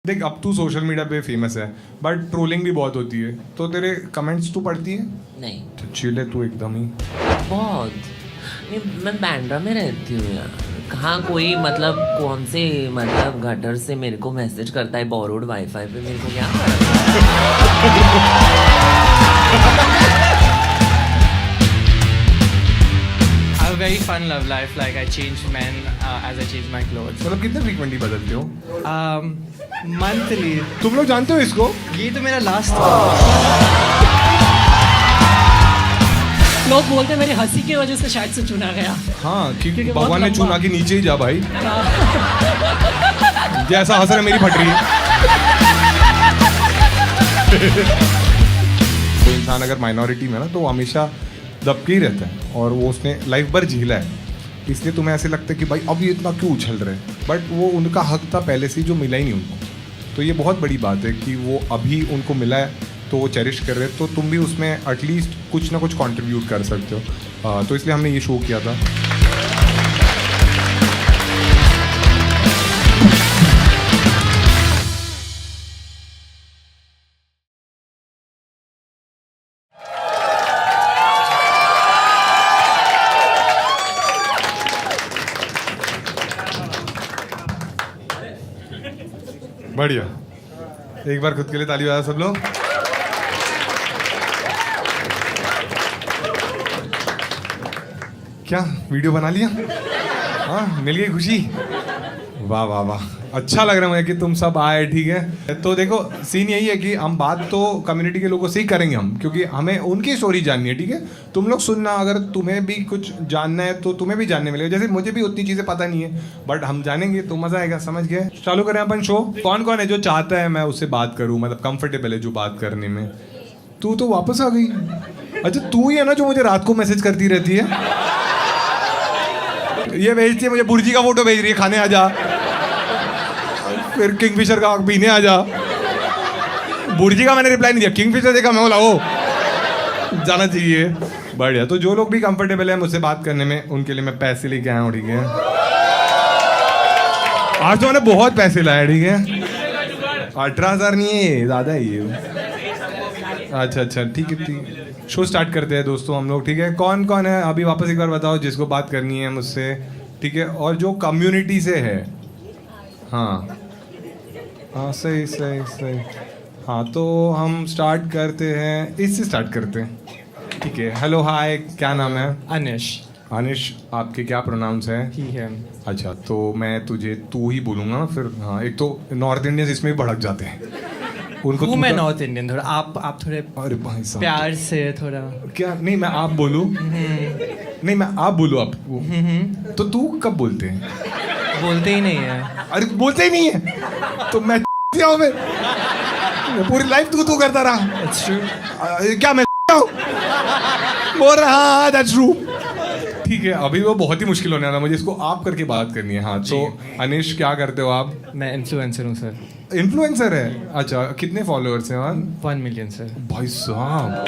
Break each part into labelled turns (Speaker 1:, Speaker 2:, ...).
Speaker 1: देख अब तू सोशल मीडिया पे फेमस है बट ट्रोलिंग भी बहुत होती है, तो तेरे कमेंट्स तू पढ़ती है?
Speaker 2: नहीं,
Speaker 1: तो चिल है तू एकदम ही।
Speaker 2: बहुत नहीं, मैं बैंड्रा में रहती हूँ यार। कहाँ कोई मतलब कौन से मतलब गटर से मेरे को मैसेज करता है बोरोड वाईफाई पे, मेरे को क्या
Speaker 3: I have a very fun love life. Like I change men as I change my clothes.
Speaker 1: मतलब कितने फ्रीक्वेंटली बदलते हो?
Speaker 3: Monthly.
Speaker 1: तुम लोग जानते हो इसको?
Speaker 3: ये तो मेरा लास्ट
Speaker 4: लोग बोलते हैं मेरी हंसी की वजह से शायद से चुना गया।
Speaker 1: हाँ, क्योंकि
Speaker 4: बहुत
Speaker 1: भगवान ने
Speaker 4: लंबा।
Speaker 1: चुना कि नीचे ही जा भाई। जैसा हंस रहा है मेरी फट रही है। कोई इंसान अगर माइनॉरिटी में ना तो वो हमेशा दबके ही रहता है और वो उसने लाइफ भर झीला है, इसलिए तुम्हें ऐसे लगता है कि भाई अब ये इतना क्यों उछल रहे हैं, बट वो उनका हक था पहले से ही जो मिला ही नहीं उनको। तो ये बहुत बड़ी बात है कि वो अभी उनको मिला है तो वो चेरिश कर रहे हैं, तो तुम भी उसमें एटलीस्ट कुछ ना कुछ कंट्रीब्यूट कर सकते हो। तो इसलिए हमने ये शो किया था। बढ़िया, एक बार खुद के लिए ताली बजा सब लोग। क्या वीडियो बना लिया? हाँ, मिल गई खुशी। वाह वाह वाह, अच्छा लग रहा है मुझे कि तुम सब आए। ठीक है, तो देखो सीन यही है कि हम बात तो कम्युनिटी के लोगों से ही करेंगे हम, क्योंकि हमें उनकी स्टोरी जाननी है। ठीक है, तुम लोग सुनना, अगर तुम्हें भी कुछ जानना है तो तुम्हें भी जानने मिलेगा। जैसे मुझे भी उतनी चीज़ें पता नहीं है, बट हम जानेंगे तो मज़ा आएगा। समझ गए? चालू करें अपन शो। कौन कौन है जो चाहता है मैं उससे बात करूँ, मतलब कंफर्टेबल है जो बात करने में? तू तो वापस आ गई। अच्छा, तू ही है ना जो मुझे रात को मैसेज करती रहती है? ये भेजती है मुझे, बुर्जी का फोटो भेज रही है, खाने आ जा, फिर किंगफिशर का पीने आ जा। बुर्जी का मैंने रिप्लाई नहीं दिया, किंगफिशर देखा मैं बोला ओ जाना चाहिए। बढ़िया, तो जो लोग भी कंफर्टेबल है मुझसे बात करने में, उनके लिए मैं पैसे लेके आया हूँ। ठीक है, आज तो मैंने बहुत पैसे लाए। ठीक है, 18,000 नहीं है, ज़्यादा है ये। अच्छा अच्छा, ठीक है ठीक। शो स्टार्ट करते हैं दोस्तों हम लोग। ठीक है, कौन कौन है अभी वापस एक बार बताओ जिसको बात करनी है मुझसे? ठीक है, और जो कम्युनिटी से है। हाँ हाँ, सही सही सही। हाँ, तो हम स्टार्ट करते हैं, इससे स्टार्ट करते हैं। ठीक है, हेलो हाय, क्या नाम है?
Speaker 3: अनिश
Speaker 1: अनिश, आपके क्या प्रोनाउंस हैं?
Speaker 3: ही है।
Speaker 1: अच्छा, तो मैं तुझे तू ही बोलूँगा ना फिर। हाँ, एक तो नॉर्थ इंडियंस इसमें भी भड़क जाते हैं, उनको
Speaker 3: हूँ
Speaker 1: तू
Speaker 3: मैं
Speaker 1: का-
Speaker 3: नॉर्थ इंडियन। थोड़ा आप थोड़े
Speaker 1: अरे भाई साहब,
Speaker 3: प्यार से थोड़ा।
Speaker 1: क्या? नहीं मैं आप बोलूँ? नहीं मैं आप बोलूँ आप? तो तू कब बोलते हैं?
Speaker 3: बोलते ही नहीं है।
Speaker 1: अरे बोलते ही नहीं है तो मैं हूँ फिर? पूरी लाइफ तू करता रहा।
Speaker 3: It's true.
Speaker 1: क्या मैं बोल रहा? हाँ दैट्स ट्रू। ठीक है, अभी वो बहुत ही मुश्किल होने वाला, मुझे इसको आप करके बात करनी है। हाँ, तो अनिश क्या करते हो आप?
Speaker 3: मैं इन्फ्लुएंसर हूँ सर।
Speaker 1: इन्फ्लुएंसर है? अच्छा, कितने फॉलोअर्स हैं वहाँ?
Speaker 3: 1 मिलियन सर।
Speaker 1: भाई साहब,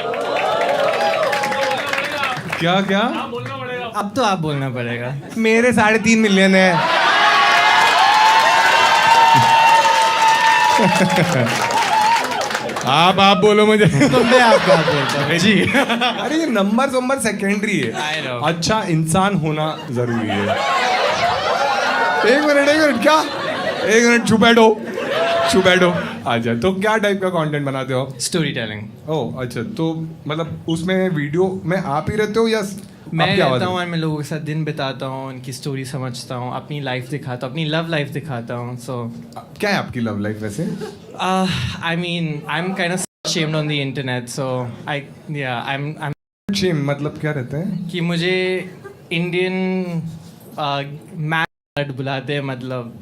Speaker 1: क्या क्या?
Speaker 3: अब तो आप बोलना पड़ेगा।
Speaker 1: मेरे 3.5 मिलियन है। आप बोलो मुझे।
Speaker 3: तो मैं आपको आप बोलता हूँ जी।
Speaker 1: अरे ये नंबर सेकेंडरी
Speaker 3: I
Speaker 1: है,
Speaker 3: know.
Speaker 1: अच्छा इंसान होना जरूरी है। एक मिनट क्या? एक मिनट, छुप बैठो। अच्छा, तो क्या टाइप का कंटेंट बनाते हो?
Speaker 3: Story telling.
Speaker 1: ओह अच्छा, तो मतलब उसमें वीडियो में आप ही रहते हो या
Speaker 3: मैं
Speaker 1: आपकी आवाज़
Speaker 3: रहता
Speaker 1: है?
Speaker 3: हूँ और मैं लोगों के साथ दिन बिताता हूँ, उनकी स्टोरी समझता हूँ, अपनी लाइफ दिखाता हूँ, अपनी लव लाइफ दिखाता हूँ। सो
Speaker 1: क्या है आपकी लव लाइफ वैसे?
Speaker 3: I mean I am kind of shamed on the internet, so I'm
Speaker 1: shame मतलब क्या रहता है?
Speaker 3: कि मुझे इंडियन मैन बुलाते हैं, मतलब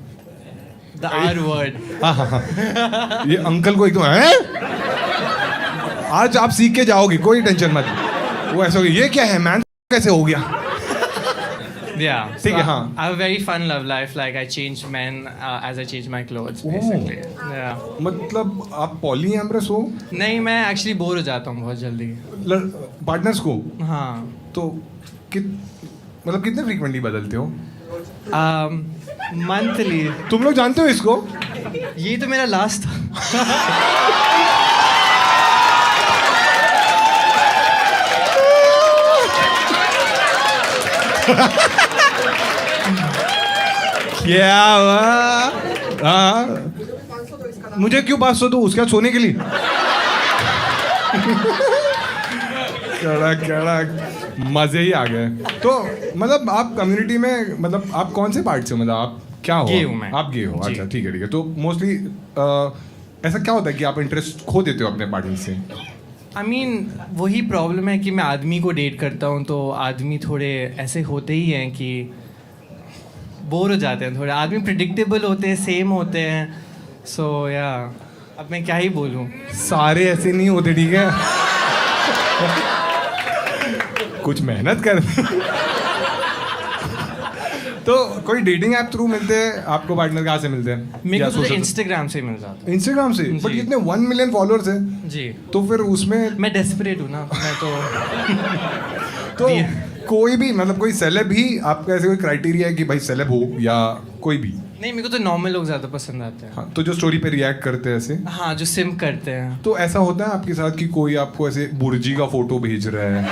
Speaker 3: द आर वर्ड।
Speaker 1: हाँ, ये अंकल को एकदम है। आज आप सीख के जाओगे, कोई टेंशन मत। वो ऐसा हो गया, ये क्या है मैन, कैसे हो गया?
Speaker 3: Yeah.
Speaker 1: ठीक है, हाँ।
Speaker 3: I have a very fun love life. Like I change men as I change my clothes, basically. Yeah.
Speaker 1: मतलब आप पॉलीएमरस हो?
Speaker 3: नहीं, मैं एक्चुअली बोर हो जाता हूँ बहुत जल्दी।
Speaker 1: पार्टनर्स को?
Speaker 3: हाँ।
Speaker 1: तो कितने फ्रीक्वेंटली बदलते हो?
Speaker 3: मंथली।
Speaker 1: तुम लोग जानते हो इसको?
Speaker 3: ये तो मेरा लास्ट था.
Speaker 1: क्या हुआ? हाँ मुझे क्यों 500 दो उसका सोने के लिए? कड़क कड़क मजे ही आ गए. तो मतलब आप कम्युनिटी में मतलब आप कौन से पार्ट से मतलब आप क्या हो?
Speaker 3: गे हूँ मैं.
Speaker 1: आप गे हो.
Speaker 3: जी.
Speaker 1: अच्छा ठीक है. तो मोस्टली ऐसा क्या होता है कि आप इंटरेस्ट खो देते हो अपने पार्टनर से?
Speaker 3: I mean, वही प्रॉब्लम है कि मैं आदमी को डेट करता हूँ तो आदमी थोड़े ऐसे होते ही हैं कि बोर हो जाते हैं थोड़े. आदमी प्रिडिक्टेबल होते हैं, सेम होते हैं. सो या अब मैं क्या ही बोलूँ.
Speaker 1: सारे ऐसे नहीं होते. ठीक है. कुछ मेहनत कर. तो कोई डेटिंग ऐप थ्रू मिलते हैं आपको पार्टनर? कहाँ से मिलते हैं?
Speaker 3: मेरे को तो
Speaker 1: social-
Speaker 3: इंस्टाग्राम से मिल जाता है.
Speaker 1: इंस्टाग्राम से. बट
Speaker 3: जी.
Speaker 1: कितने 1 मिलियन फॉलोअर्स है
Speaker 3: जी.
Speaker 1: तो फिर उसमें
Speaker 3: मैं डेस्परेट हूँ ना. मैं
Speaker 1: तो
Speaker 3: दिए.
Speaker 1: कोई भी मतलब कोई सेलेब ही आपका ऐसे कोई क्राइटेरिया है कि भाई सेलेब हो या कोई भी?
Speaker 3: नहीं, मेरे को तो नॉर्मल लोग ज़्यादा पसंद आते हैं.
Speaker 1: हाँ तो जो स्टोरी पे रिएक्ट करते हैं ऐसे.
Speaker 3: हाँ, जो सिम करते हैं.
Speaker 1: तो ऐसा होता है आपके साथ कि कोई आपको ऐसे बुर्जी का फोटो भेज रहा है?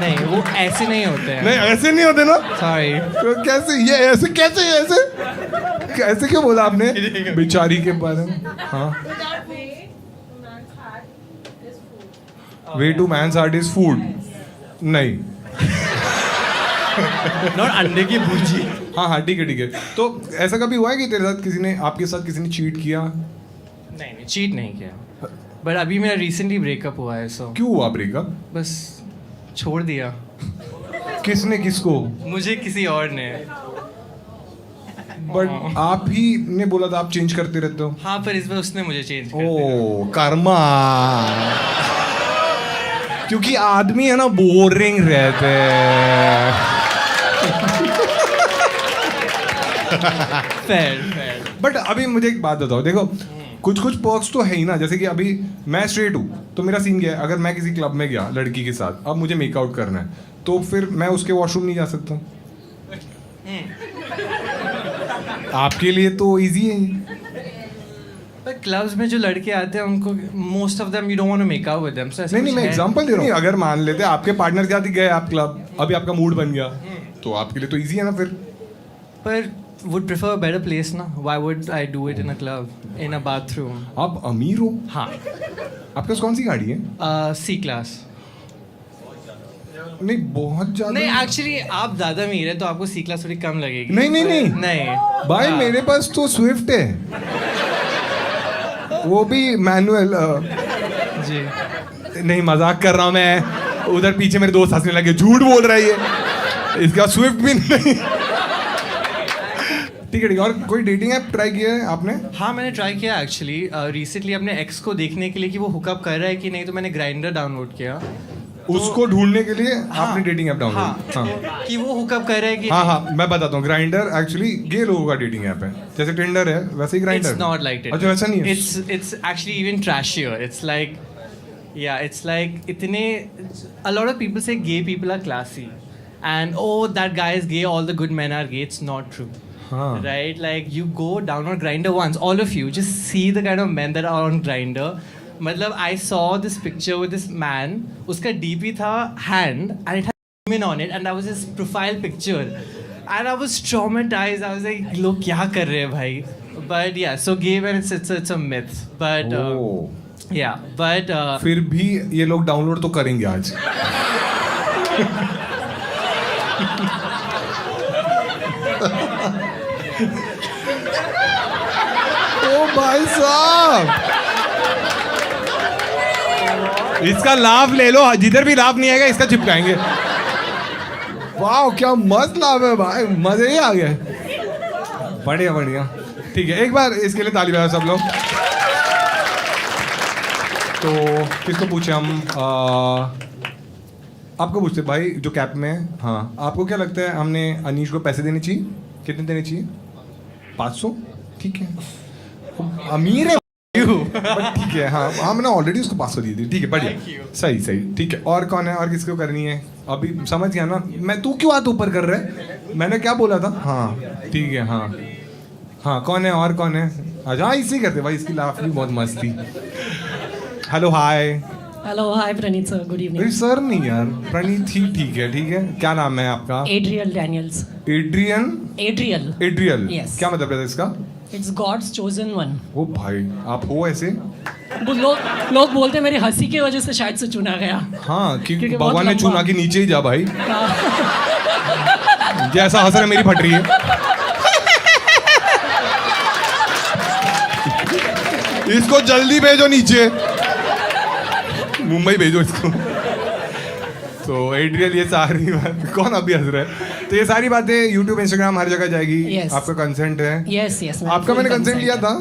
Speaker 3: नहीं, वो ऐसे नहीं होते हैं.
Speaker 1: नहीं ऐसे नहीं होते ना.
Speaker 3: सॉरी.
Speaker 1: तो कैसे ये ऐसे कैसे ऐसे कैसे क्यों बोला आपने बेचारी के बारे में? हाँ way to man's heart is food. नहीं.
Speaker 3: नॉट अंडे की भुर्जी.
Speaker 1: हाँ हाँ ठीक है. तो ऐसा कभी हुआ है कि तेरे साथ किसी ने आपके साथ किसी ने चीट किया?
Speaker 3: नहीं, चीट नहीं किया. बट अभी मेरा रिसेंटली ब्रेकअप हुआ है. सो
Speaker 1: क्यों हुआ ब्रेकअप?
Speaker 3: बस छोड़ दिया.
Speaker 1: किसने किसको?
Speaker 3: मुझे किसी और ने.
Speaker 1: बट आप ही ने बोला था आप चेंज करते रहते हो.
Speaker 3: हाँ, पर इस बार उसने मुझे चेंज कर दिया.
Speaker 1: ओ कर्मा. क्योंकि आदमी है ना बोरिंग रहते हैं.
Speaker 3: फेयर.
Speaker 1: बट अभी मुझे एक बात बताओ. देखो कुछ कुछ पर्क्स तो है ही ना. जैसे कि अभी मैं स्ट्रेट हूँ तो मेरा सीन क्या है, अगर मैं किसी क्लब में गया लड़की के साथ, अब मुझे मेकआउट करना है तो फिर मैं उसके वॉशरूम नहीं जा सकता. आपके लिए तो इजी है.
Speaker 3: पर क्लब्स में जो लड़के आते हैं उनको most of them you don't want to make out with them. So
Speaker 1: नहीं मैं एग्जांपल दे रहा हूँ. अगर मान लेते आपके पार्टनर के साथ ही गए आप क्लब, अभी आपका मूड बन गया तो आपके लिए तो इजी है ना फिर.
Speaker 3: पर would prefer a better place ना. Why would I do it in a club, in a bathroom?
Speaker 1: आप अमीर हो.
Speaker 3: हाँ.
Speaker 1: आपके पास कौन सी गाड़ी है?
Speaker 3: C class.
Speaker 1: नहीं बहुत ज्यादा
Speaker 3: नहीं, एक्चुअली आप ज़्यादा अमीर है तो आपको C class थोड़ी कम लगेगी. नहीं.
Speaker 1: भाई
Speaker 3: हाँ.
Speaker 1: मेरे पास तो स्विफ्ट है, वो भी मैनुअल.
Speaker 3: जी.
Speaker 1: नहीं मजाक कर रहा हूँ मैं. उधर पीछे मेरे दोस्त हंसने लगे, झूठ बोल रहा है ये, इसका स्विफ्ट भी नहीं. ठीक है. और कोई डेटिंग ऐप ट्राई किया है आपने?
Speaker 3: हाँ, मैंने ट्राई किया एक्चुअली. रिसेंटली अपने एक्स को देखने के लिए कि वो हुकअप कर रहा है कि नहीं, तो मैंने ग्राइंडर डाउनलोड किया.
Speaker 1: उसको ढूंढने के लिए आपने डेटिंग ऐप
Speaker 3: हाँ,
Speaker 1: डाउनलोड? हाँ
Speaker 3: कि वो हुकअप कर रहा है कि
Speaker 1: हाँ मैं बताता हूँ. ग्राइंडर एक्चुअली गे लोगों का डेटिंग ऐप है. जैसे टिंडर है वैसे ही grinder.
Speaker 3: It's not like it.
Speaker 1: अच्छा वैसा नहीं है.
Speaker 3: It's actually even trashier. It's like, yeah, it's like इतने, a lot of people say gay people are classy, and oh that guy is gay, all the good men are gay. It's not true.
Speaker 1: हाँ.
Speaker 3: Right? Like you go down on Grindr once, all of you just see the kind of men that are on Grindr. मतलब I saw this picture with this man. उसका DP था hand and it had women on it, and that was his profile picture. And I was traumatized. I was like, लोग क्या कर रहे हैं भाई? But yeah, so gay men it's a myth. But
Speaker 1: Oh.
Speaker 3: yeah, but
Speaker 1: फिर भी ये लोग डाउनलोड तो करेंगे आज. ओ भाई साहब, इसका लाभ ले लो. जिधर भी लाभ नहीं आएगा इसका चिपकाएंगे. वाह क्या मस्त लाभ है भाई, मजे ही आ गए. बढ़िया बढ़िया. ठीक है, एक बार इसके लिए ताली बजाओ सब लोग. तो किसको पूछे हम? आपको पूछते भाई जो कैप में है. हाँ आपको क्या लगता है हमने अनीश को पैसे देने चाहिए? कितने देने चाहिए? 500. ठीक है, अमीर है बट ठीक है. हाँ हमने ऑलरेडी उसको 500 दी थी. ठीक है बढ़िया, सही सही. ठीक है, और कौन है? और किसको करनी है? अभी समझ गया ना मैं. तू क्यों हाथ ऊपर कर रहा है? मैंने क्या बोला था? हाँ ठीक है. हाँ हाँ कौन है और कौन है? अच्छा हाँ इसी करते भाई, इसकी लाफ भी बहुत मस्त थी. Hello hi.
Speaker 4: हेलो हाय प्रणीत सर, गुड
Speaker 1: अरे
Speaker 4: इवनिंग.
Speaker 1: सर नहीं यार, प्रणीत ही ठीक है. ठीक है, क्या नाम है आपका?
Speaker 4: Adriel Daniels.
Speaker 1: Adrian.
Speaker 4: Adriel.
Speaker 1: Adriel.
Speaker 4: Yes.
Speaker 1: क्या मतलब है इसका?
Speaker 4: It's God's chosen one.
Speaker 1: ओ भाई आप हो ऐसे?
Speaker 4: वो लोग बोलते हैं मेरी हंसी की वजह से शायद से चुना गया.
Speaker 1: हाँ कि
Speaker 4: क्योंकि बहुत
Speaker 1: भगवान ने
Speaker 4: लंबा-
Speaker 1: चुना के नीचे ही जा भाई.
Speaker 4: हाँ.
Speaker 1: जैसा हंस रहा है मेरी फट रही है. इसको जल्दी भेजो नीचे, मुंबई भेजो इसको. तो एड्रियल ये सारी बात कौन अभी हंस रहा है? तो ये सारी बातें यूट्यूब इंस्टाग्राम हर जगह जाएगी.
Speaker 4: Yes.
Speaker 1: आपका कंसेंट है?
Speaker 4: Yes yes.
Speaker 1: आपका मैंने कंसेंट लिया था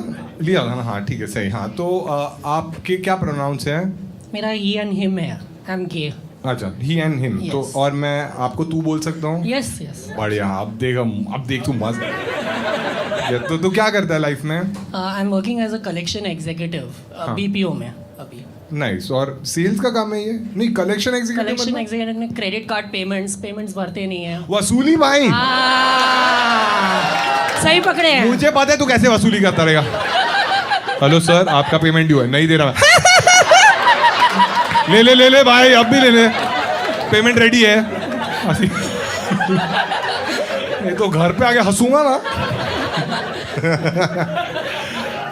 Speaker 1: ना. हाँ ठीक है सही. हाँ तो आपके क्या प्रोनाउंस है?
Speaker 4: मेरा ही एंड हिम है. I am gay.
Speaker 1: अच्छा ही एंड हिम.
Speaker 4: Yes.
Speaker 1: तो और मैं आपको तू बोल सकता हूँ?
Speaker 4: Yes yes.
Speaker 1: बढ़िया. अब देख तू मस्त. तो तू क्या करता है लाइफ में?
Speaker 4: I am working as a collection executive
Speaker 1: हाँ.
Speaker 4: बीपीओ में अभी.
Speaker 1: नाइस. और सेल्स का काम है ये? नहीं कलेक्शन
Speaker 4: कलेक्शन
Speaker 1: एग्जीक्यूटिव
Speaker 4: एग्जीक्यूटिव में क्रेडिट कार्ड पेमेंट्स भरते नहीं है.
Speaker 1: वसूली भाई.
Speaker 4: सही पकड़े हैं.
Speaker 1: मुझे पता है तू कैसे वसूली करता रहेगा. हेलो सर आपका पेमेंट ड्यू है, नहीं दे रहा. ले भाई, अब भी ले. पेमेंट रेडी है. नहीं तो घर पे आके हंसूंगा ना.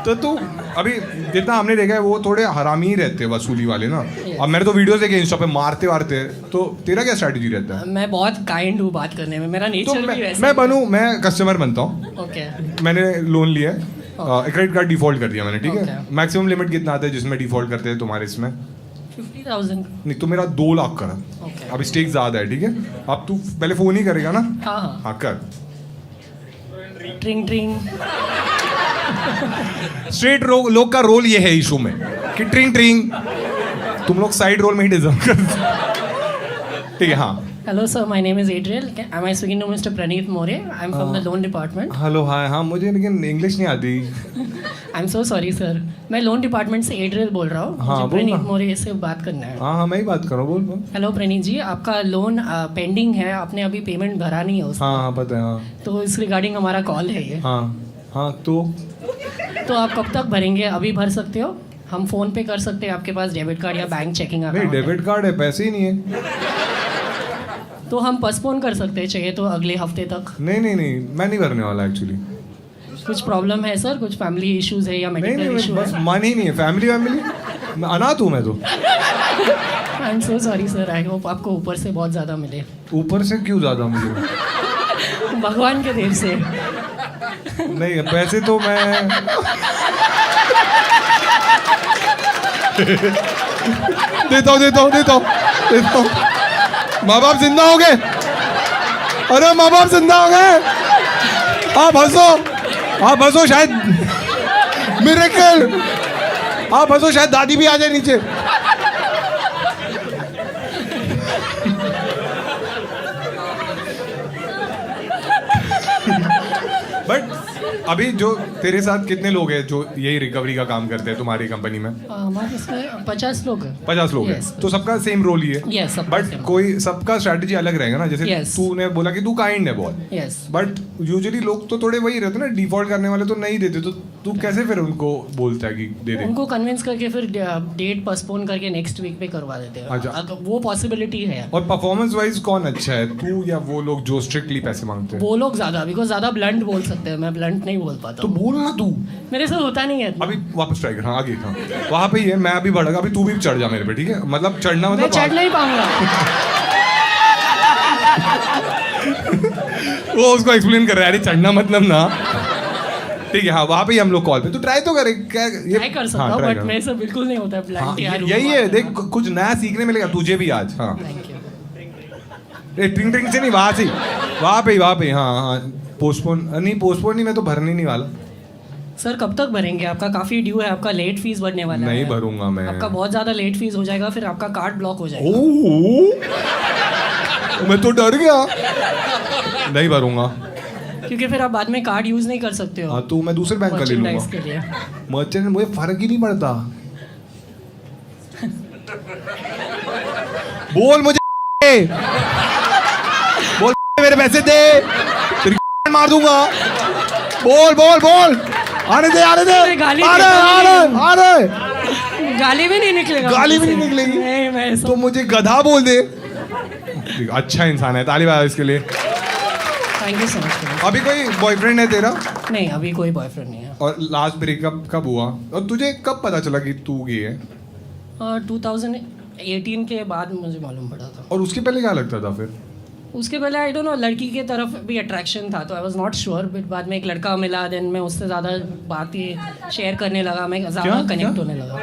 Speaker 1: तो तू अभी जितना हमने देखा है वो थोड़े हरामी ही रहते हैं वसूली वाले ना. अब मैंने तो वीडियोस देखे इंस्टा पे मारते वारते. तो तेरा क्या स्ट्रैटेजी रहता है?
Speaker 4: मैं बहुत काइंड हूँ बात करने में. मेरा
Speaker 1: तो
Speaker 4: नेचर भी वैसा.
Speaker 1: मैं कस्टमर बनता हूँ.
Speaker 4: ओके.
Speaker 1: मैंने लोन लिया है, क्रेडिट कार्ड डिफॉल्ट कर दिया मैंने. ठीक है.
Speaker 4: Okay.
Speaker 1: मैक्सिमम लिमिट कितना आता है जिसमें डिफॉल्ट करते हैं तुम्हारे इसमें?
Speaker 4: 50,000.
Speaker 1: नहीं तो मेरा 2 लाख कर.
Speaker 4: Okay.
Speaker 1: अब स्टेक ज्यादा है. ठीक है. अब तू पहले फोन ही करेगा ना?
Speaker 4: हाँ हाँ.
Speaker 1: हाँ कर.
Speaker 4: ट्रिंग ट्रिंग.
Speaker 1: स्ट्रेट लोग का रोल ये है इशू में कि ट्रिंग ट्रिंग. तुम लोग साइड रोल में ही डिजर्व करते. ठीक है. हाँ
Speaker 4: hello sir, my name is Adriel. Am I speaking to mister Praneet More? I am from the loan department.
Speaker 1: Hello hi. हाँ मुझे लेकिन इंग्लिश नहीं आती.
Speaker 4: I am so sorry sir. मैं लोन डिपार्टमेंट से एड्रियल बोल रहा हूँ.
Speaker 1: हाँ,
Speaker 4: मुझे
Speaker 1: बोल ना.
Speaker 4: प्रणीत मोरे से बात करना है.
Speaker 1: हाँ मैं ही बात कर रहा हूँ. बोल.
Speaker 4: हेलो प्रणीत जी, आपका लोन पेंडिंग है. आपने अभी पेमेंट भरा नहीं है उसका.
Speaker 1: हाँ पता है. हाँ
Speaker 4: तो इस रिगार्डिंग हमारा कॉल है ये.
Speaker 1: हाँ तो
Speaker 4: आप कब तक भरेंगे? अभी भर सकते हो? हम फोन पे कर सकते हैं. आपके पास डेबिट कार्ड या बैंक चेकिंग
Speaker 1: नहीं
Speaker 4: अकाउंट है?
Speaker 1: डेबिट कार्ड है, पैसे ही नहीं है.
Speaker 4: तो हम पोस्टपोन कर सकते हैं, चाहिए तो अगले हफ्ते तक.
Speaker 1: नहीं मैं नहीं भरने वाला एक्चुअली.
Speaker 4: कुछ प्रॉब्लम है सर? कुछ फैमिली इश्यूज है या
Speaker 1: नहीं
Speaker 4: मेडिकल इशू
Speaker 1: बस
Speaker 4: है?
Speaker 1: मन ही नहीं है. फैमिली मैं अनाथ हूँ मैं तो.
Speaker 4: आई am so sorry sir. I hope आपको ऊपर से बहुत ज़्यादा मिले.
Speaker 1: ऊपर से क्यों ज्यादा मुझे?
Speaker 4: भगवान के देव से.
Speaker 1: नहीं पैसे तो मैं देता हूँ. माँ बाप जिंदा हो गए. अरे माँ बाप जिंदा हो गए. आप हंसो शायद मिरेकल. आप हंसो शायद दादी भी आ जाए नीचे. बट अभी जो तेरे साथ कितने लोग हैं जो यही रिकवरी का काम करते हैं तुम्हारी कंपनी में?
Speaker 4: हमारे इसमें 50 लोग हैं.
Speaker 1: 50 लोग हैं.
Speaker 4: Yes.
Speaker 1: तो सबका सेम रोल ही है.
Speaker 4: Yes, सबका
Speaker 1: बट
Speaker 4: same.
Speaker 1: कोई सबका स्ट्रैटेजी अलग रहेगा ना. जैसे
Speaker 4: Yes.
Speaker 1: तूने बोला कि तू काइंड है बहुत.
Speaker 4: यस.
Speaker 1: बट यूजुअली लोग तो थोड़े वही रहते ना, डिफॉल्ट करने वाले तो नहीं देते. तो तू कैसे फिर उनको बोलता है कि दे दे?
Speaker 4: उनको कन्विंस करके फिर डेट पोस्टपोन करके नेक्स्ट वीक पे करवा देते हैं.
Speaker 1: अच्छा.
Speaker 4: अगर वो पॉसिबिलिटी है.
Speaker 1: और परफॉर्मेंस वाइज कौन अच्छा है, तू या वो लोग जो स्ट्रिक्टली पैसे मांगते हैं?
Speaker 4: वो लोग ज़्यादा, बिकॉज ज़्यादा ब्लंट बोल सकते हैं. मैं ब्लंट नहीं बोल पाता
Speaker 1: तो
Speaker 4: हूँ.
Speaker 1: बोल ना तू.
Speaker 4: मेरे से होता नहीं है.
Speaker 1: अभी वापस ट्राई कर. हाँ आगे. हाँ वहाँ पे ही है. मैं अभी बढ़ेगा. अभी तू भी चढ़ जा मेरे पे. ठीक है. मतलब चढ़ना
Speaker 4: मैं
Speaker 1: मतलब
Speaker 4: चढ़ नहीं पाऊंगा.
Speaker 1: वो उसको एक्सप्लेन कर रहा है. अरे चढ़ना मतलब ना. ठीक है. हाँ वहाँ पे ही हम लोग कॉल पे. तू ट्राई तो करे. क्या
Speaker 4: ट्राई कर सकता हूँ बट मेरे से बिल्कुल नहीं होता
Speaker 1: हाँ,
Speaker 4: ब्लंट यार.
Speaker 1: यही है. देख कुछ नया सीखने मिलेगा तुझे भी आज. हाँ
Speaker 4: थैंक यू.
Speaker 1: ट्रिंग ट्रिंग से नहीं, वहाँ से वहाँ पे. हाँ पोस्टपोन नहीं मैं तो भरने नहीं वाला.
Speaker 4: सर कब तक भरेंगे? आपका काफ़ी ड्यू है. आपका लेट फीस बढ़ने वाला है.
Speaker 1: नहीं भरूंगा मैं.
Speaker 4: आपका बहुत ज़्यादा लेट फीस हो जाएगा. फिर आपका कार्ड ब्लॉक हो जाएगा.
Speaker 1: मैं तो डर गया. नहीं भरूंगा.
Speaker 4: क्योंकि फिर आप बाद में कार्ड यूज़ नहीं कर सकते हो.
Speaker 1: हाँ तो मैं दूसरे बैंक का ले लूंगा.
Speaker 4: Merchandise के लिए.
Speaker 1: मर्चेंट मुझे फर्क ही नहीं पड़ता. बोल मुझे. बोल मेरे पैसे दे. तेरी मार दूंगा. बोल बोल बोल, आने दे आने दे,
Speaker 4: गाली
Speaker 1: आ रहे आ रहे आ रहे,
Speaker 4: गाली भी नहीं निकलेगा,
Speaker 1: गाली भी नहीं निकलेगी।
Speaker 4: नहीं मैं
Speaker 1: तो मुझे गधा बोल दे। अच्छा इंसान है, ताली बजा इसके लिए।
Speaker 4: Thank you so much.
Speaker 1: अभी कोई बॉयफ्रेंड है तेरा?
Speaker 4: नहीं अभी कोई बॉयफ्रेंड नहीं है।
Speaker 1: और लास्ट ब्रेकअप कब हुआ और तुझे कब पता चला कि तू गे है?
Speaker 4: 2018 के बाद मुझे मालूम पड़ा था।
Speaker 1: और उसके पहले क्या लगता था फिर?
Speaker 4: उसके पहले आई डोंट नो, लड़की के तरफ भी अट्रैक्शन था तो I was not sure, but बाद में एक लड़का मिला, देन मैं उससे ज़्यादा बातें शेयर करने लगा, मैं ज़्यादा
Speaker 1: क्या?
Speaker 4: कनेक्ट होने लगा।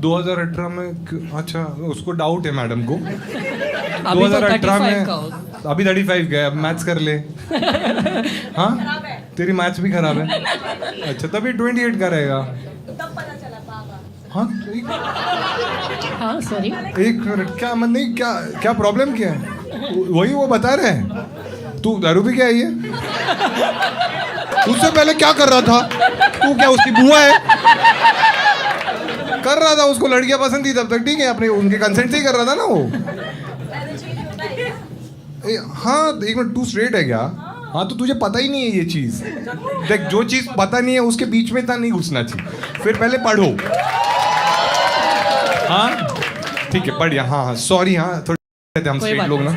Speaker 1: 2018 में? अच्छा, उसको डाउट है मैडम को।
Speaker 4: अभी तो
Speaker 1: 2018
Speaker 4: 35 का
Speaker 1: में
Speaker 4: हो।
Speaker 1: अभी 35 गया, अब मैथ्स कर ले। हाँ तेरी मैथ्स भी खराब है। अच्छा तभी 28 का रहेगा। हाँ
Speaker 4: हाँ सॉरी।
Speaker 1: एक मिनट, क्या मन नहीं, क्या क्या प्रॉब्लम क्या है? वही वो बता रहे हैं। तू दारू भी क्या है? उससे पहले क्या कर रहा था तू? क्या उसकी बुआ है? कर रहा था, उसको लड़कियां पसंद थी तब तक ठीक है, अपने उनके कंसेंट से ही कर रहा था ना वो। हाँ एक मिनट, तू स्ट्रेट है क्या? हाँ तो तुझे पता ही नहीं है ये चीज। देख जो चीज पता नहीं है उसके बीच में इतना नहीं घुसना चाहिए, फिर पहले पढ़ो। हाँ ठीक है पढ़िया। हाँ हाँ सॉरी, हाँ थोड़ी हम स्ट्रेट लोग ना।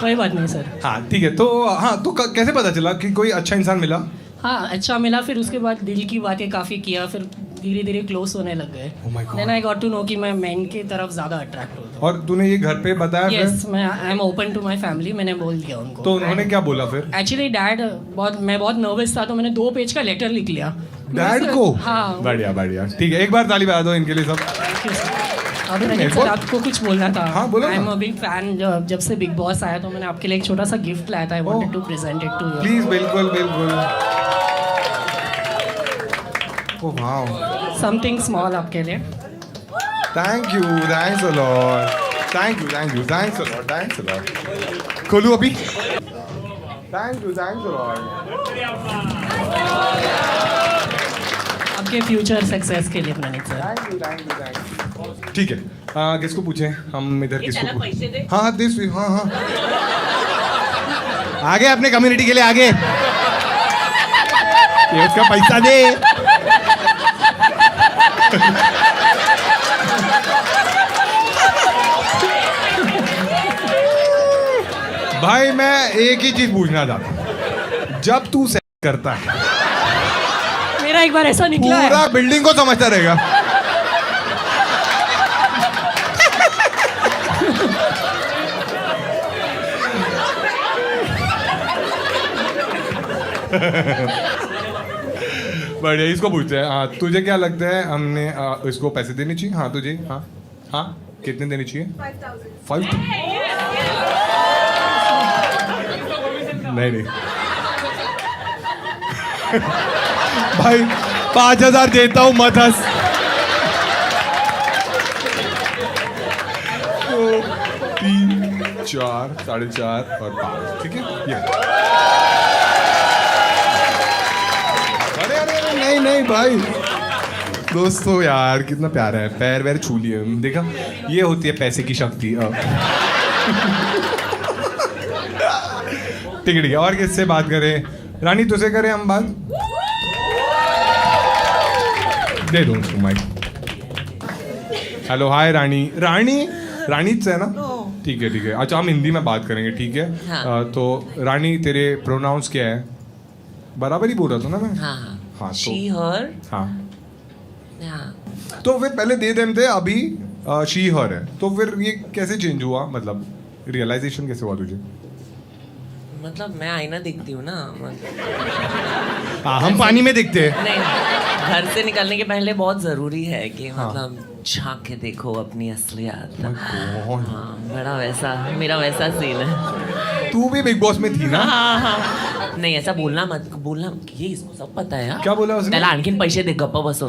Speaker 4: कोई बात नहीं सर।
Speaker 1: हाँ ठीक है, तो हाँ तो कैसे पता चला कि कोई अच्छा इंसान मिला?
Speaker 4: हाँ अच्छा मिला, फिर उसके बाद दिल की बातें काफ़ी किया, फिर धीरे धीरे क्लोज होने लग गए।
Speaker 1: Oh my God.
Speaker 4: Then I got to know कि मैं मेन की तरफ ज़्यादा अट्रैक्ट होता
Speaker 1: और तूने ये घर पे बताया
Speaker 4: हूँ। यस
Speaker 1: फिर?
Speaker 4: मैं I am open to my family, मैंने बोल दिया उनको।
Speaker 1: तो उन्होंने क्या बोला फिर?
Speaker 4: एक्चुअली डैड मैं बहुत नर्वस था तो मैंने 2 पेज का लेटर लिख लिया
Speaker 1: डैड को?
Speaker 4: हाँ।
Speaker 1: बढ़िया बढ़िया, ठीक है एक बार ताली बजा दो इनके लिए सब।
Speaker 4: अभी मैंने सर आपको कुछ बोलना था।
Speaker 1: हाँ, बोलो
Speaker 4: आई एम
Speaker 1: ना।
Speaker 4: A big fan. जब से बिग बॉस आया तो मैंने आपके लिए एक छोटा सा गिफ्ट लाया था, I wanted to present it to you.
Speaker 1: Please, बिल्कुल बिल्कुल। ओह वाओ,
Speaker 4: समथिंग स्मॉल आपके लिए।
Speaker 1: Thank you, thanks a lot, thank you thank you, thanks a lot, thanks a lot. खोलूं अभी? Thank you, thanks a lot.
Speaker 4: आपके future success के लिए Praneet sir.
Speaker 1: Thank you thank you thank you. ठीक है, किसको पूछें हम इधर? किसको
Speaker 2: पैसे दे।
Speaker 1: हाँ दिस, हाँ हाँ आगे अपने कम्युनिटी के लिए आगे, ये उसका पैसा दे। भाई मैं एक ही चीज पूछना चाहता हूं, जब तू सेक्स करता है
Speaker 4: मेरा एक बार ऐसा निकला है।
Speaker 1: पूरा बिल्डिंग को समझता रहेगा। बढ़िया, इसको पूछते हैं। हाँ तुझे क्या लगता है हमने इसको पैसे देने चाहिए? हाँ तुझे, हाँ हाँ कितने देने चाहिए? 5,000। नहीं नहीं भाई 5,000 देता हूँ, मत हंस। 2, 3, 4, 4.5 और 5, ठीक है ये। अरे अरे अरे नहीं नहीं भाई, दोस्तों यार कितना प्यारा है, पैर वैर छू लिए, देखा ये होती है पैसे की शक्ति। ठीक है, और किससे बात करें? रानी तुझसे करें हम बात? दे दो उसको माइक। हेलो हाय रानी। रानी रानी से है ना? ठीक है ठीक है, अच्छा हम हिंदी में बात करेंगे ठीक है।
Speaker 2: हाँ।
Speaker 1: तो रानी तेरे प्रोनाउंस क्या है? बराबर ही बोल रहा था ना मैं?
Speaker 2: हाँ
Speaker 1: हाँ, तो-
Speaker 2: शी हर।
Speaker 1: हाँ
Speaker 2: हाँ
Speaker 1: तो फिर पहले दे देम थे, अभी शी हर है, तो फिर ये कैसे चेंज हुआ? मतलब रियलाइजेशन कैसे हुआ तुझे?
Speaker 2: मतलब मैं आईना दिखती हूँ ना, मतलब
Speaker 1: हाँ हम पानी में दिखते हैं।
Speaker 2: नहीं, घर से निकलने के पहले बहुत जरूरी है कि मतलब झांक के देखो अपनी असलियत। हाँ बड़ा वैसा, मेरा वैसा सीन है।
Speaker 1: तू भी बिग बॉस में थी ना?
Speaker 2: हाँ हाँ नहीं ऐसा बोलना मत, बोलना ये इसको सब पता है यार।
Speaker 1: क्या बोला उसने?
Speaker 2: त्याला आणखीन पैसे दे, गप्पा बसो।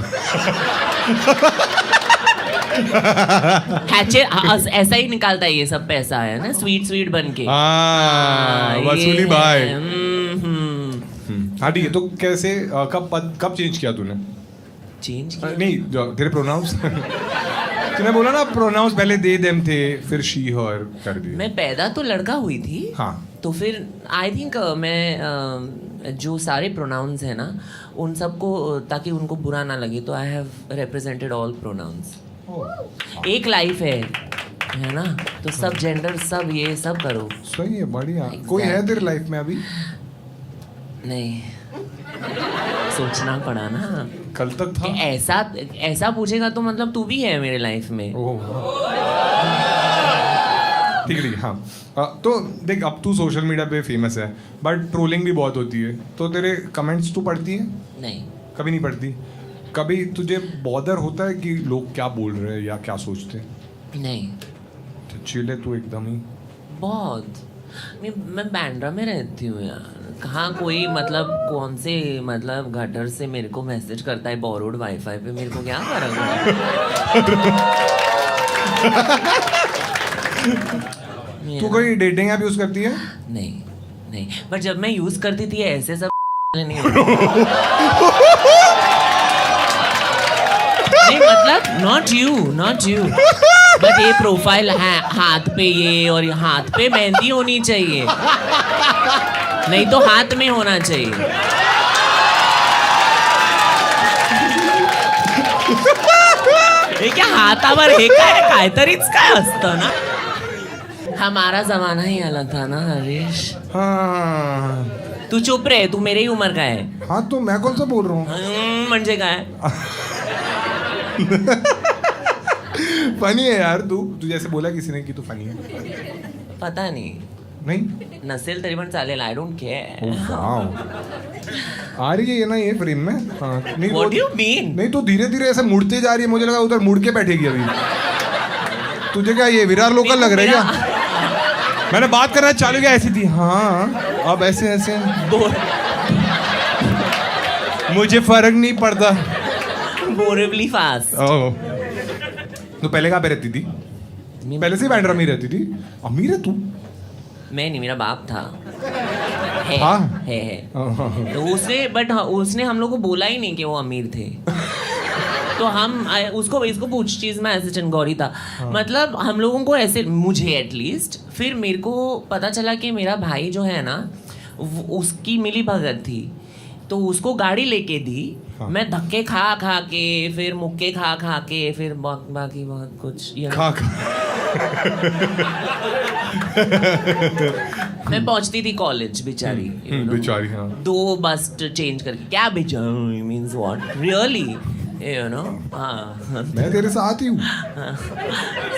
Speaker 2: हैचे ऐसा ही निकालता है ये सब पैसा है ना, स्वीट स्वीट बन के।
Speaker 1: हाँ
Speaker 2: ये
Speaker 1: वसूली
Speaker 2: है।
Speaker 1: भाई।
Speaker 2: हम्म।
Speaker 1: हाँ ठीक है, तो कैसे कब चेंज किया तूने?
Speaker 2: चेंज किया?
Speaker 1: नहीं जो तेरे प्रोनाउंस तूने बोला ना प्रोनाउंस पहले दे देम थे, फिर शी हर कर दिया।
Speaker 2: मैं पैदा तो लड़का हुई थी।
Speaker 1: हाँ
Speaker 2: तो फिर आई थिंक मैं जो सारे प्रोनाउंस हैं ना उन सबको, ताकि उनको बुरा ना लगे, तो I have represented all pronouns. एक लाइफ है ना, तो सब जेंडर सब ये सब करो।
Speaker 1: सही है, बढ़िया। कोई है तेरे लाइफ में अभी?
Speaker 2: नहीं, सोचना पड़ा ना।
Speaker 1: कल तक था।
Speaker 2: ऐसा पूछेगा तो मतलब तू भी है मेरे लाइफ में।
Speaker 1: ओह, ठीक है, ठीक है, हाँ। तो देख, अब तू सोशल मीडिया पे फेमस है, बट ट्रोलिंग भी बहुत होती है, तो तेरे कमेंट्स तू पढ़ती है?
Speaker 2: नहीं,
Speaker 1: कभी नहीं पढ़ती? कभी तुझे बॉदर होता है कि लोग क्या बोल रहे हैं या क्या सोचते हैं?
Speaker 2: नहीं,
Speaker 1: तो चिल है तू एकदम ही।
Speaker 2: बहुत। मैं बांद्रा में रहती हूँ यार, कहाँ कोई मतलब कौन से मतलब गटर से मेरे को मैसेज करता है बोरोड वाईफाई पे, मेरे को क्या फर्क है।
Speaker 1: तू कोई डेटिंग ऐप यूज करती है?
Speaker 2: नहीं नहीं, पर जब मैं यूज करती थी ऐसे सब नहीं नहीं, मतलब नॉट यू बट ये प्रोफाइल है, हाथ पे ये और ये हाथ पे मेहंदी होनी चाहिए, नहीं तो हात में होना चाहिए। हे क्या हातावर हे काय तरीच काय असतं ना। हमारा जमाना ही अलग था ना हरीश।
Speaker 1: हाँ
Speaker 2: तू चुप रहे, तू मेरे ही उम्र का है।
Speaker 1: हाँ, तो मैं कौन सा बोल रहा हूँ?
Speaker 2: म्हणजे काय?
Speaker 1: फनी है यार तू जैसे बोला किसी ने कि तू फनी है।
Speaker 2: पता नहीं,
Speaker 1: नहीं
Speaker 2: नसेल तरी पण चालेल, आय डोंट केअर।
Speaker 1: आ रही है ना ये फ्रेम में? हाँ, नहीं
Speaker 2: What do you mean?
Speaker 1: नहीं, तो धीरे धीरे ऐसे मुड़ते जा रही है, मुझे लगा उधर मुड़ के बैठेगी अभी। तुझे क्या ये विरार लोकल लग रही है क्या? मैंने बात करना चालू किया ऐसी थी, हाँ अब ऐसे ऐसे मुझे फर्क नहीं पड़ता।
Speaker 2: बोरेबली फास्ट।
Speaker 1: ओह, तो पहले कहाँ पे रहती थी? पहले से ही बांद्रा में ही रहती थी? अमीर है तू?
Speaker 2: मैं नहीं, मेरा बाप था।
Speaker 1: हाँ?
Speaker 2: है। तो उसने हम लोग को बोला ही नहीं कि वो अमीर थे। तो हम उसको इसको पूछ चीज में ऐसे चनगौरी था। मतलब हम लोगों को ऐसे, मुझे एटलीस्ट, फिर मेरे को पता चला कि मेरा भाई जो है ना उसकी मिली भगत थी, तो उसको गाड़ी लेके दी। मैं धक्के खा के, फिर मुक्के खा के, फिर बाकी बहुत कुछ
Speaker 1: खा
Speaker 2: मैं पहुंचती थी कॉलेज बेचारी।
Speaker 1: बेचारी, हाँ।
Speaker 2: 2 बस चेंज करके। क्या बेचारी means what really, you know. हाँ,
Speaker 1: मैं तेरे साथ ही हूँ।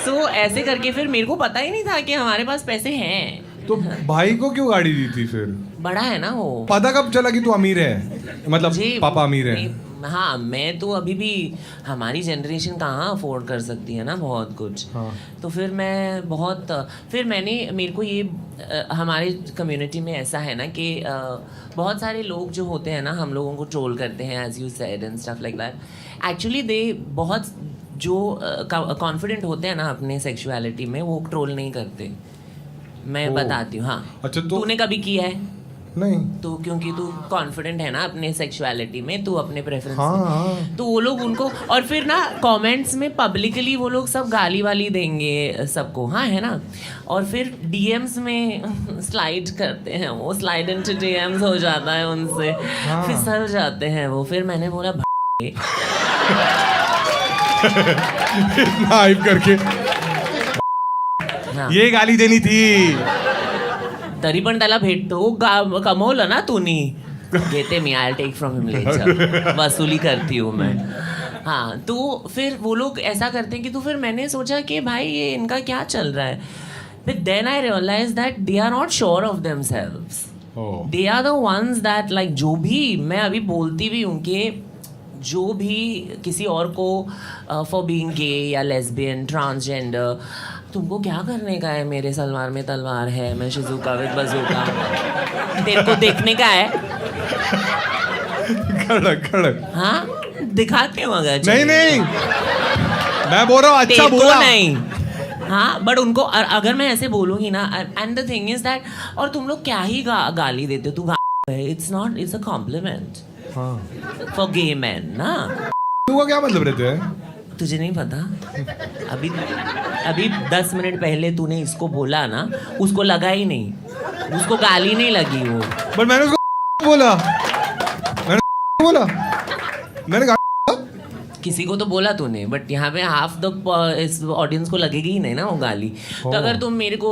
Speaker 2: सो ऐसे करके फिर मेरे को पता ही नहीं था कि हमारे पास पैसे हैं।
Speaker 1: तो भाई को क्यों गाड़ी दी थी फिर?
Speaker 2: बड़ा है ना वो।
Speaker 1: पता कब चला कि तू अमीर है? मतलब पापा अमीर है?
Speaker 2: हाँ, मैं तो अभी भी, हमारी जनरेशन कहाँ अफोर्ड कर सकती है ना बहुत कुछ।
Speaker 1: हाँ।
Speaker 2: तो फिर मैं फिर मेरे को ये हमारे कम्युनिटी में ऐसा है ना कि बहुत सारे लोग जो होते हैं ना हम लोगों को ट्रोल करते हैं, as you said and stuff like that. Actually they बहुत जो कॉन्फिडेंट होते हैं ना अपने सेक्सुअलिटी में, वो ट्रोल नहीं करते। मैं बताती हूँ। हाँ,
Speaker 1: अच्छा, तो
Speaker 2: तूने कभी किया है?
Speaker 1: नहीं।
Speaker 2: तो क्योंकि तू कॉन्फिडेंट है ना अपने सेक्सुअलिटी में, तू अपने प्रेफरेंस
Speaker 1: हाँ।
Speaker 2: तो वो लोग उनको, और फिर ना कमेंट्स में पब्लिकली वो लोग सब गाली वाली देंगे सबको, हाँ है ना। और फिर डीएम्स में स्लाइड करते हैं, वो स्लाइड इनटू डीएम्स हो जाता है उनसे।
Speaker 1: हाँ।
Speaker 2: फिसल जाते हैं वो। फिर मैंने बोला
Speaker 1: हाइप करके
Speaker 2: हाँ।
Speaker 1: ये गाली देनी थी।
Speaker 2: तरी पण त्याला भेटतो, कमवलं ना तूनी, घेते मी, I take from him later, वसूली करती हूँ मैं। हाँ, तो फिर वो लोग ऐसा करते हैं कि, तो फिर मैंने सोचा कि भाई ये इनका क्या चल रहा है। फिर then I realize that they are not sure of themselves, they are the ones that like, जो भी मैं अभी बोलती भी हूँ कि जो भी किसी और को फॉर बीइंग गे या लेस्बियन, ट्रांसजेंडर, तुमको क्या करने का है? मेरे सलवार में तलवार है, मैं शिजुका विद बजूका, तेरे को देखने का है?
Speaker 1: खड़क।
Speaker 2: हाँ, दिखाते हो अगर
Speaker 1: नहीं, मैं बोल रहा हूँ अच्छा बोला
Speaker 2: नहीं। हाँ, बट उनको अगर मैं ऐसे बोलूंगी ना, and the thing is that, और तुम लोग क्या ही गाली देते हो, तू it's not, it's a compliment for gay man ना।
Speaker 1: तू क्या मतलब रहते हैं?
Speaker 2: तुझे नहीं पता? अभी 10 मिनट पहले तूने इसको बोला ना, उसको लगा ही नहीं, उसको गाली नहीं लगी वो।
Speaker 1: बट मैंने उसको बोला? मैंने बोला? मैंने कहा
Speaker 2: किसी को तो बोला तूने, बट यहाँ पे हाफ द इस ऑडियंस को लगेगी ही नहीं ना वो गाली। तो अगर तुम मेरे को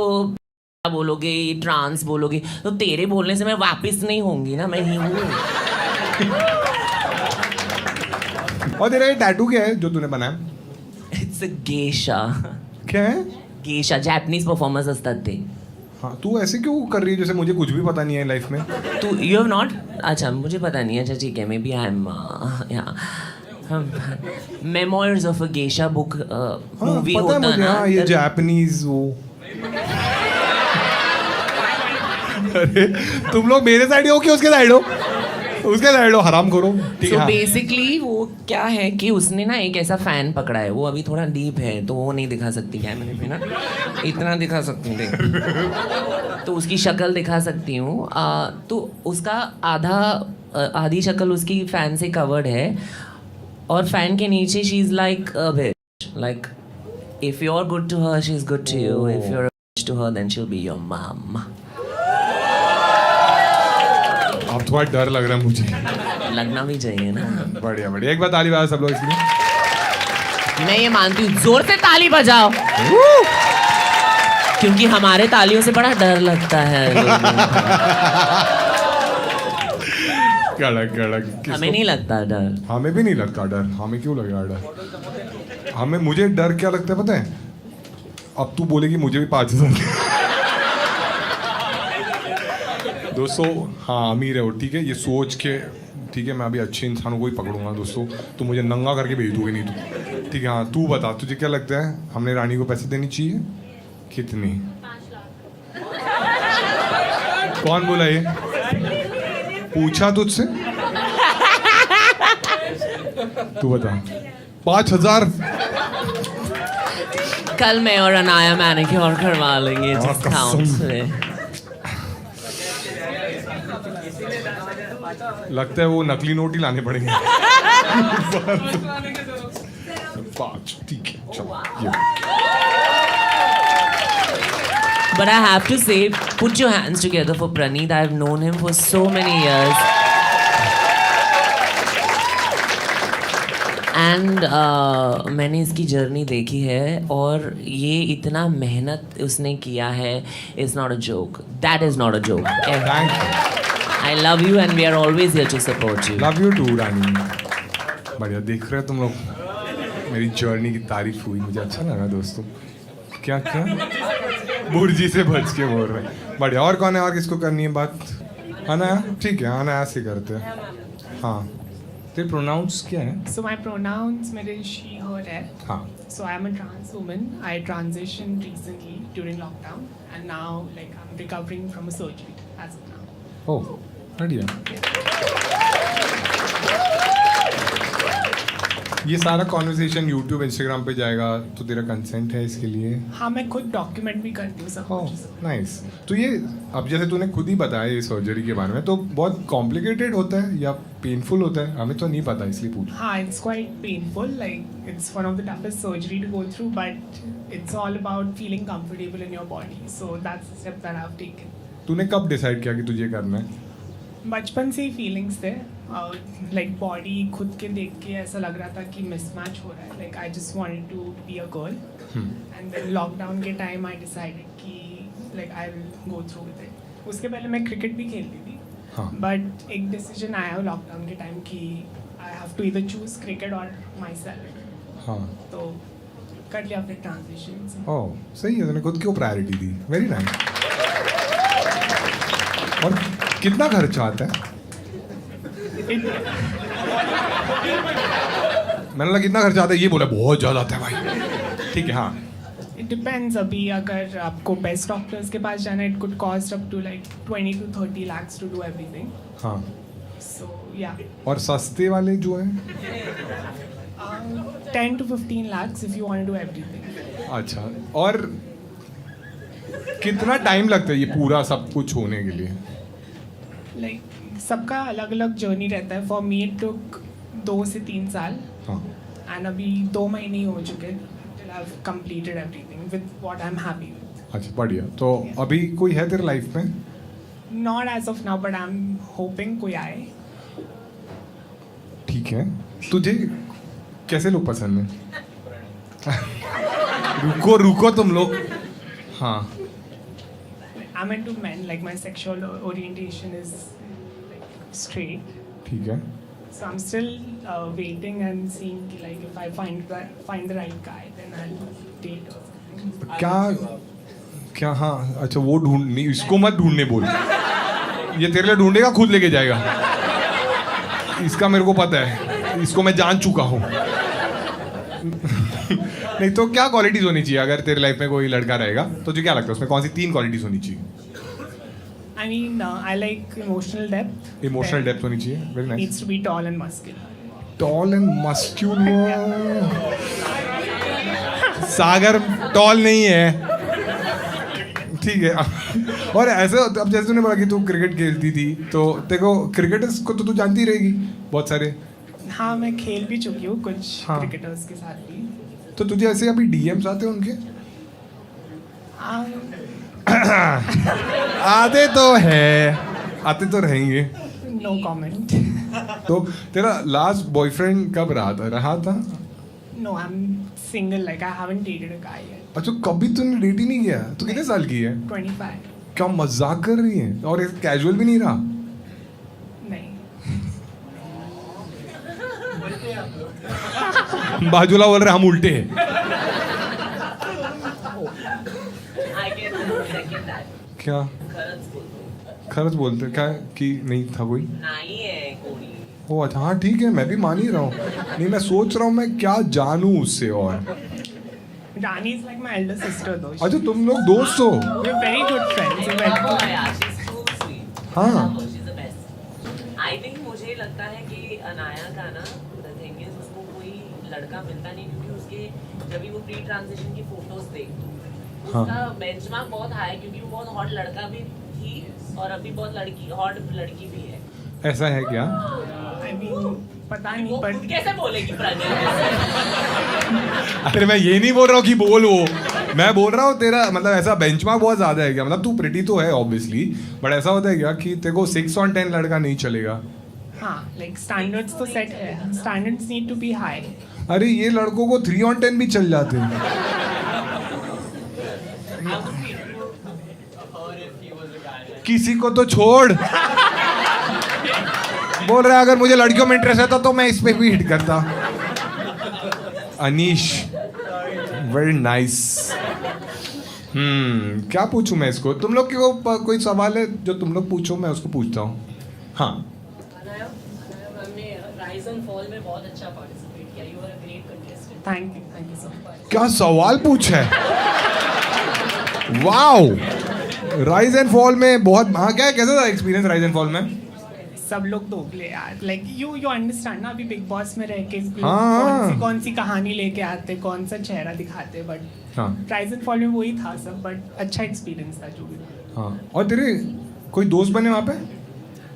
Speaker 2: बोलोगे, ट्रांस बोलोगे, तो तेरे बोलने से मैं वापस नहीं होंगी ना, मैं ही हूँ।
Speaker 1: और तेरा ये टैटू क्या है जो तूने बनाया?
Speaker 2: It's a geisha.
Speaker 1: क्या है?
Speaker 2: गेशा जापानीज परफॉर्मर्स असतात ते।
Speaker 1: हाँ, तू ऐसे क्यों कर रही है जैसे मुझे कुछ भी पता नहीं है लाइफ में?
Speaker 2: तू यू हैव नॉट? अच्छा मुझे पता नहीं है। अच्छा ठीक है, maybe I am memoirs of a geisha book movie
Speaker 1: पता
Speaker 2: होता
Speaker 1: है मुझे,
Speaker 2: ना।
Speaker 1: हाँ, ये जापानीज वो। अरे तुम लोग मेरे साइड हो कि उसके साइड हो? उसके साइड हो, हराम करो। ठीक
Speaker 2: So
Speaker 1: है।
Speaker 2: basically वो क्या है कि उसने ना एक ऐसा फैन पकड़ा है, वो अभी थोड़ा डीप है तो वो नहीं दिखा सकती कैमरे पे ना, इतना दिखा सकती हूँ तो उसकी शक्ल दिखा सकती हूँ। तो उसका आधी शक्ल उसकी फैन से कवर्ड है, और फैन के नीचे she is like a bitch, like if you are good to her she is good to you, if you are to her then she will be your mum.
Speaker 1: अब थोड़ा डर लग रहा है मुझे।
Speaker 2: लगना भी चाहिए ना।
Speaker 1: बढ़िया बढ़िया, एक बार ताली बजाओ सब लोग इसके लिए।
Speaker 2: मैं ये मानती हूँ, जोर से ताली बजाओ, क्योंकि हमारे तालियों से बड़ा डर लगता है।
Speaker 1: कड़क कड़क।
Speaker 2: हमें नहीं लगता डर।
Speaker 1: हमें भी नहीं लगता डर। हमें क्यों लगेगा डर? हमें, मुझे डर क्या लगता है पता है? अब तू बोलेगी मुझे भी 5,000 दोस्तों। हाँ अमीर है वो, ठीक है, ये सोच के, ठीक है, मैं अभी अच्छे इंसानों को ही पकड़ूंगा दोस्तों। तू मुझे नंगा करके भेज दोगे नहीं तू, ठीक है? हाँ तू बता, तुझे क्या लगता है हमने रानी को पैसे देनी चाहिए? कितनी?
Speaker 5: 5 लाख।
Speaker 1: कौन बोला ये? पूछा तुझसे? तू बता। 5,000?
Speaker 2: कल मैं और अनाया मैनिक्योर करवा लेंगे डिस्काउंट से।
Speaker 1: लगता है वो नकली नोट ही लाने पड़ेंगे। 5, ठीक है, चलो ये।
Speaker 2: But I have to say, put your hands together for Praneeth. I've known him for so many years. And मैंने इसकी जर्नी देखी है, और ये इतना मेहनत उसने किया है, it's not a joke. That is not a joke.
Speaker 1: Thank you.
Speaker 2: I love you and we are always here to support you.
Speaker 1: Love you too Rani. बढ़िया, देख रहे हो तुम लोग, मेरी जर्नी की तारीफ हुई, मुझे अच्छा लगा दोस्तों। क्या क्या बुर्जी से बच के बोल रहे हैं। बढ़िया। और कौन है? और किसको करनी है बात? अनाया? ठीक है, अनाया से करते हैं। हाँ, तेरे प्रोनाउंस क्या है?
Speaker 5: So my pronouns मेरे she her है.
Speaker 1: हाँ।
Speaker 5: So I'm a trans woman. I transitioned recently during lockdown, and now like I'm recovering from a surgery as of now.
Speaker 1: ओह बढ़िया। ये सारा कॉन्वर्सेशन यूट्यूब इंस्टाग्राम पे जाएगा, तो तेरा कंसेंट है इसके लिए?
Speaker 5: हाँ, मैं खुद डॉक्यूमेंट भी करती हूँ सब
Speaker 1: ओह
Speaker 5: कुछ।
Speaker 1: नाइस। तो ये अब जैसे तूने खुद ही बताया ये सर्जरी के बारे में, तो बहुत कॉम्प्लिकेटेड होता है या पेनफुल होता है? हमें तो नहीं पता इसलिए पूछ।
Speaker 5: हाँ, it's quite painful. Like it's one of the toughest surgery to go through, but it's all about feeling comfortable in your body. So that's the step that I've taken.
Speaker 1: तूने कब डिसाइड किया कि तुझे करना है?
Speaker 5: बचपन से ही फीलिंग्स थे, लाइक बॉडी खुद के देख के ऐसा लग रहा था कि मिसमैच हो रहा है। Like I just wanted to be a girl, and then lockdown के टाइम आई डिसाइडेड कि like I will go through with it. उसके पहले मैं क्रिकेट भी खेलती थी,
Speaker 1: हाँ।
Speaker 5: बट एक डिसीजन आया लॉकडाउन के टाइम कि I have to either choose cricket और माई सेल्फ।
Speaker 1: हाँ।
Speaker 5: तो कर लिया अपने ट्रांजिशन।
Speaker 1: ओह सही है, तूने खुद क्यों प्रायोरिटी दी। Very nice. और कितना खर्चा आता है? मैंने लगा कितना खर्चा आता है, ये बोला बहुत ज़्यादा आता है भाई। ठीक है, हाँ।
Speaker 5: It depends. अभी अगर आपको बेस्ट डॉक्टर्स के पास जाना, it could cost up to like 20 to 30 lakhs to do everything.
Speaker 1: हाँ।
Speaker 5: सो या
Speaker 1: और सस्ते वाले जो हैं?
Speaker 5: 10 to 15 lakhs if you want to do everything.
Speaker 1: अच्छा, और कितना टाइम लगता है ये पूरा सब कुछ होने के लिए?
Speaker 5: Like सबका अलग अलग जर्नी रहता है। फॉर मी इट टुक 2 से 3 साल,
Speaker 1: हाँ।
Speaker 5: एंड अभी 2 महीने ही हो चुके till I have completed everything with what I am happy with.
Speaker 1: अच्छा बढ़िया। तो अभी कोई है तेरे लाइफ में?
Speaker 5: Not as of now, but I'm hoping कोई आए.
Speaker 1: ठीक है, तुझे कैसे लोग पसंद हैं? रुको रुको तुम लोग. हाँ,
Speaker 5: I'm into men. Like my sexual orientation is like straight.
Speaker 1: ठीक है.
Speaker 5: So I'm still waiting and seeing like if I find the right guy, then I'll date or something.
Speaker 1: क्या क्या? हाँ, अच्छा वो ढूंढ, इसको मत ढूंढने बोल. ये तेरे लिए ढूंढेगा, खुद लेके जाएगा. इसका मेरे को पता है, इसको मैं जान चुका हूँ. नहीं तो क्या क्वालिटीज होनी चाहिए अगर तेरे लाइफ में कोई लड़का रहेगा तो तुझे क्या लगता है उसमें कौन सी 3 क्वालिटीज होनी चाहिए?
Speaker 5: I mean, I like emotional depth.
Speaker 1: Emotional depth होनी चाहिए. Very nice.
Speaker 5: Needs to be tall and muscular.
Speaker 1: Tall and muscular. Sagar tall नहीं है, ठीक है. और ऐसे अब जैसे तूने बोला कि तू क्रिकेट खेलती थी तो देखो क्रिकेटर्स को तो तू जानती रहेगी बहुत सारे.
Speaker 5: हाँ, मैं खेल भी चुकी हूँ कुछ
Speaker 1: हाँ.
Speaker 5: क्रिकेटर्स के साथ भी.
Speaker 1: तो तुझे ऐसे अभी डीएम्स आते हैं उनके? आते तो है, आते तो रहेंगे.
Speaker 5: No comment.
Speaker 1: तो तेरा लास्ट बॉयफ्रेंड कब रहा था?
Speaker 5: No, I am single. Like I haven't dated a guy yet.
Speaker 1: अच्छा, कभी तूने डेट ही नहीं किया? तू कितने साल की है?
Speaker 5: 25.
Speaker 1: क्या मजाक कर रही है? और कैजुअल भी नहीं रहा?
Speaker 5: नहीं.
Speaker 1: बाजूला बोल रहे हम उल्टे हैं.
Speaker 2: I can second that.
Speaker 1: क्या
Speaker 2: खरंच बोलतो.
Speaker 1: खरच बोलते क्या कि नहीं था कोई?
Speaker 2: नाही आहे कोणी.
Speaker 1: ओ अच्छा, हाँ ठीक है, मैं भी मान ही रहा हूँ. नहीं, मैं सोच रहा हूँ मैं क्या जानूँ उससे. और
Speaker 5: Rani is like my elder sister though.
Speaker 1: अच्छा, तुम लोग दोस्त हो?
Speaker 5: We're very good friends. We're very good.
Speaker 2: she's so sweet.
Speaker 1: हाँ.
Speaker 2: She's the best. I think मुझे लगता है कि अनाया का ना the thing is उसको कोई लड़का मिलता नहीं क्योंकि उसके जब भी वो प्री ट्रांजिशन की फोटोज देखती
Speaker 1: हाँ.
Speaker 2: उसका बेंचमार्क बहुत हाई क्योंकि वो बहुत हॉट लड़का भी थी और अभी बहुत हॉट लड़की भी है.
Speaker 1: ऐसा है क्या?
Speaker 5: I mean, पता नहीं
Speaker 2: वो
Speaker 5: पर
Speaker 2: खुद कैसे बोलेगी प्रज्ञा?
Speaker 1: अरे मैं ये नहीं बोल रहा हूँ कि बोल वो. मैं बोल रहा हूँ तेरा मतलब ऐसा बेंचमार्क बहुत ज्यादा है क्या? मतलब तू प्रिटी तो है ऑब्वियसली, बट ऐसा होता है क्या कि तेरे को 6 on 10 लड़का नहीं चलेगा?
Speaker 5: हाँ, like standards तो set है. Standards need to be high.
Speaker 1: अरे ये लड़कों को 3 on 10 भी चल जाते हैं. किसी को तो छोड़. बोल रहा है अगर मुझे लड़कियों में इंटरेस्ट रहता तो मैं इस पे भी हिट करता. Anish, very nice. क्या पूछूं मैं इसको? तुम लोग को कोई सवाल है जो तुम लोग पूछो, मैं उसको पूछता हूँ. हाँ.
Speaker 4: अनाया मैम ने राइज एंड फॉल में बहुत अच्छा पार्टिसिपेट किया. You are a great contestant.
Speaker 5: Thank you so much.
Speaker 1: क्या सवाल पूछा है? वाओ. राइज एंड फॉल में बहुत. हाँ, क्या कैसा था एक्सपीरियंस राइज एंड फॉल में?
Speaker 5: सब लोग दोगले यार. लाइक यू अंडरस्टैंड ना, अभी बिग बॉस में रह के
Speaker 1: हाँ.
Speaker 5: कौन सी कहानी लेके आते, कौन सा चेहरा दिखाते. बट
Speaker 1: हाँ.
Speaker 5: राइज एंड फॉल में वही था सब. बट अच्छा एक्सपीरियंस था जो भी.
Speaker 1: हाँ. और तेरे कोई दोस्त बने वहाँ पे?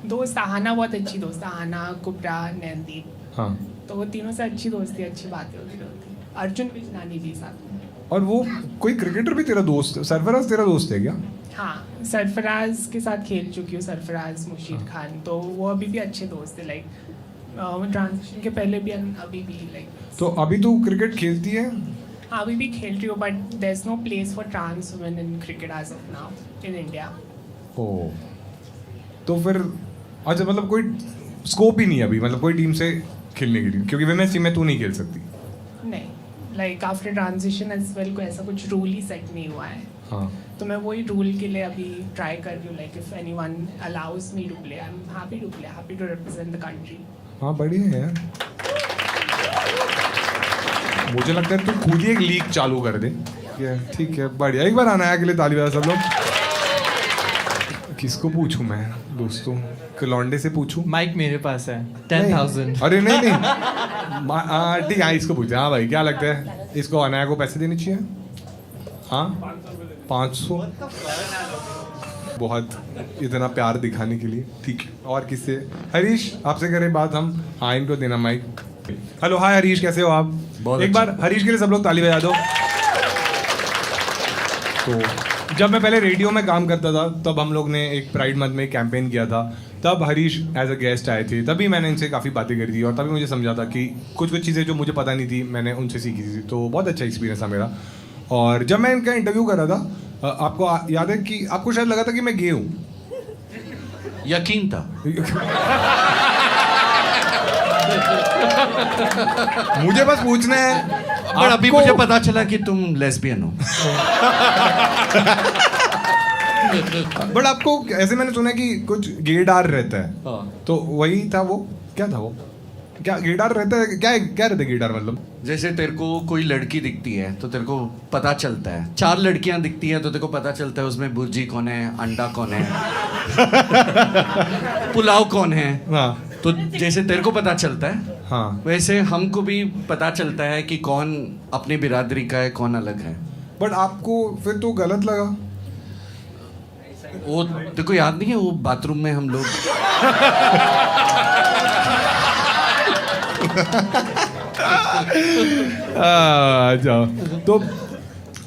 Speaker 5: दोस्त आहाना बहुत अच्छी दोस्त. आहाना, कुबरा, नैनदीप.
Speaker 1: हाँ.
Speaker 5: तो वो तीनों से अच्छी दोस्ती, अच्छी बातें होती रहती. अर्जुन बिजनानी भी साथ में.
Speaker 1: और वो कोई क्रिकेटर भी तेरा दोस्त, सरफराज तेरा दोस्त है क्या?
Speaker 5: हाँ, सरफराज के साथ खेल चुकी हूँ. सरफराज, मुशीर खान, तो वो अभी भी अच्छे दोस्त है. लाइक ट्रांजिशन के पहले भी अभी भी लाइक.
Speaker 1: तो अभी तू क्रिकेट खेलती है?
Speaker 5: हाँ, अभी भी खेल रही हूँ. But there is no place for trans women in cricket as of now in India.
Speaker 1: ओ, तो फिर अच्छा, मतलब कोई स्कोप ही नहीं है अभी, मतलब कोई टीम से खेलने के लिए, क्योंकि विमेंस टीम में तू नहीं खेल सकती.
Speaker 5: नहीं, like after transition as well कोई ऐसा कुछ रूल ही सेट नहीं हुआ है.
Speaker 1: हाँ.
Speaker 5: तो मैं वही रूल के लिए अभी ट्राई कर रही हूँ. Like if anyone allows me to play, I am happy to play, happy to represent the country.
Speaker 1: हाँ, बढ़िया है यार. मुझे लगता है तू खुद ही एक लीग चालू कर दे. ठीक है, बढ़िया. एक बार आना है के लिए ताली बजा सब लोग. किसको पूछूं मैं दोस्तों? लौंडे से पूछूं?
Speaker 3: माइक मेरे पास है. 10,000.
Speaker 1: अरे नहीं ठीक है, इसको पूछते. हाँ भाई, क्या लगता है इसको अनाया को पैसे देने चाहिए? हाँ, 500. बहुत इतना प्यार दिखाने के लिए. ठीक है, और किससे? हरीश, आपसे करें बात हम. हाँ, इनको देना माइक. हेलो, हाय हरीश, कैसे हो आप?
Speaker 6: बहुत
Speaker 1: एक
Speaker 6: अच्छा.
Speaker 1: बार हरीश के लिए सब लोग ताली बजा दो. तो जब मैं पहले रेडियो में काम करता था तब हम लोग ने एक प्राइड मंथ में कैंपेन किया था, तब हरीश एज अ गेस्ट आए थे, तभी मैंने इनसे काफ़ी बातें करी थी और तभी मुझे समझा था कि कुछ कुछ चीज़ें जो मुझे पता नहीं थी मैंने उनसे सीखी थी, तो बहुत अच्छा एक्सपीरियंस था मेरा। और जब मैं इनका इंटरव्यू कर रहा था आपको याद है कि आपको शायद लगा था कि मैं गे हूँ?
Speaker 6: यकीन था।
Speaker 1: मुझे बस पूछना है
Speaker 6: पर अभी
Speaker 1: आपको-
Speaker 6: मुझे पता चला कि तुम लेस्बियन हो।
Speaker 1: बट आपको ऐसे मैंने सुना है कि कुछ गेडार रहता है,
Speaker 6: हाँ।
Speaker 1: तो वही था वो? क्या था वो? क्या गेडार रहता है? क्या क्या रहता है गेडार मतलब?
Speaker 6: जैसे तेरे को कोई लड़की दिखती है तो तेरे को पता चलता है, 4 लड़कियां दिखती हैं तो तेरे को पता चलता है उसमें भुर्जी कौन है, अंडा कौन है, पुलाव कौन है।
Speaker 1: हाँ
Speaker 6: तो जैसे तेरे को पता चलता है
Speaker 1: हाँ।
Speaker 6: वैसे हमको भी पता चलता है कि कौन अपनी बिरादरी का है, कौन अलग है।
Speaker 1: बट आपको फिर तो गलत लगा?
Speaker 6: वो तेरे को याद नहीं है वो बाथरूम में हम लोग
Speaker 1: जाओ। तो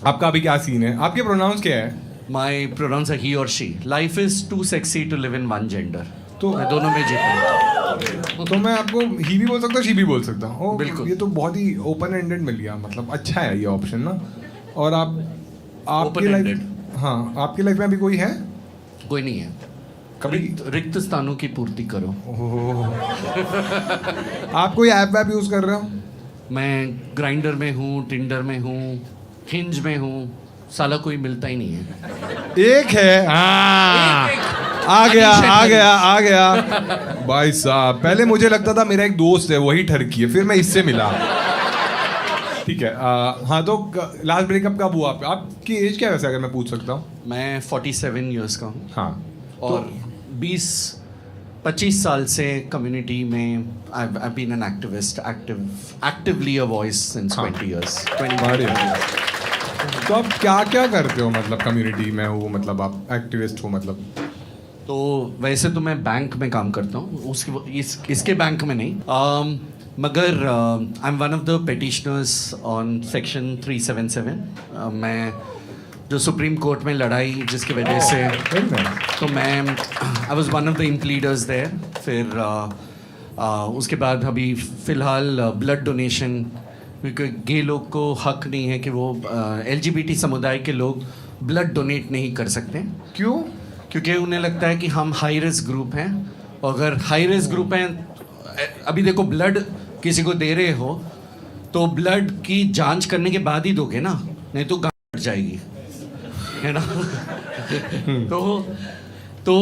Speaker 1: आपका अभी क्या सीन है? आपके प्रोनाउंस क्या है?
Speaker 6: माई प्रोनाउंस ही और she. Life is too sexy to live in one gender.
Speaker 1: तो
Speaker 6: मैं दोनों में जीता।
Speaker 1: तो मैं आपको ही भी बोल सकता हूँ, शी भी बोल सकता हूँ।
Speaker 6: बिल्कुल।
Speaker 1: ये तो बहुत ही ओपन एंडेड मिल गया, मतलब अच्छा है ये ऑप्शन ना। और आपकी लाइफ,
Speaker 6: Open-ended।
Speaker 1: हाँ आपकी लाइफ में अभी कोई है?
Speaker 6: कोई नहीं है।
Speaker 1: कभी
Speaker 6: रिक्त स्थानों की पूर्ति करो।
Speaker 1: आप कोई ऐप वैप यूज कर रहे हो?
Speaker 6: मैं ग्राइंडर में हूँ, टिंडर में हूँ, हिंज में हूँ, साला कोई मिलता ही नहीं है।
Speaker 1: एक है, हाँ आ गया आ गया आ गया। भाई साहब पहले मुझे लगता था मेरा एक दोस्त है वही ठरकी है, फिर मैं इससे मिला। ठीक है। हाँ तो लास्ट ब्रेकअप कब हुआ? आपकी एज क्या है वैसे, अगर मैं पूछ सकता हूँ?
Speaker 6: मैं 47 इयर्स का हूँ
Speaker 1: हाँ
Speaker 6: और 20-25 साल से कम्युनिटी में I've been an activist, actively a voice since
Speaker 1: हाँ।
Speaker 6: 20 years।
Speaker 1: बढ़िया। तो आप क्या क्या करते हो, मतलब कम्युनिटी में हो, मतलब आप एक्टिविस्ट हो मतलब?
Speaker 6: तो वैसे तो मैं बैंक में काम करता हूँ, इसके बैंक में नहीं, मगर I am one of the petitioners on section 377। मैं जो सुप्रीम कोर्ट में लड़ाई जिसकी वजह से,
Speaker 1: Very nice।
Speaker 6: तो मैं I was one of the imp leaders there. फिर उसके बाद अभी फ़िलहाल ब्लड डोनेशन, क्योंकि गे लोग को हक नहीं है कि वो LGBT समुदाय के लोग ब्लड डोनेट नहीं कर सकते।
Speaker 1: क्यों?
Speaker 6: क्योंकि उन्हें लगता है कि हम हाई रिस्क ग्रुप हैं, और अगर हाई रिस्क ग्रुप हैं, अभी देखो ब्लड किसी को दे रहे हो तो ब्लड की जांच करने के बाद ही दोगे ना, नहीं तो गांठ फट जाएगी, है ना। तो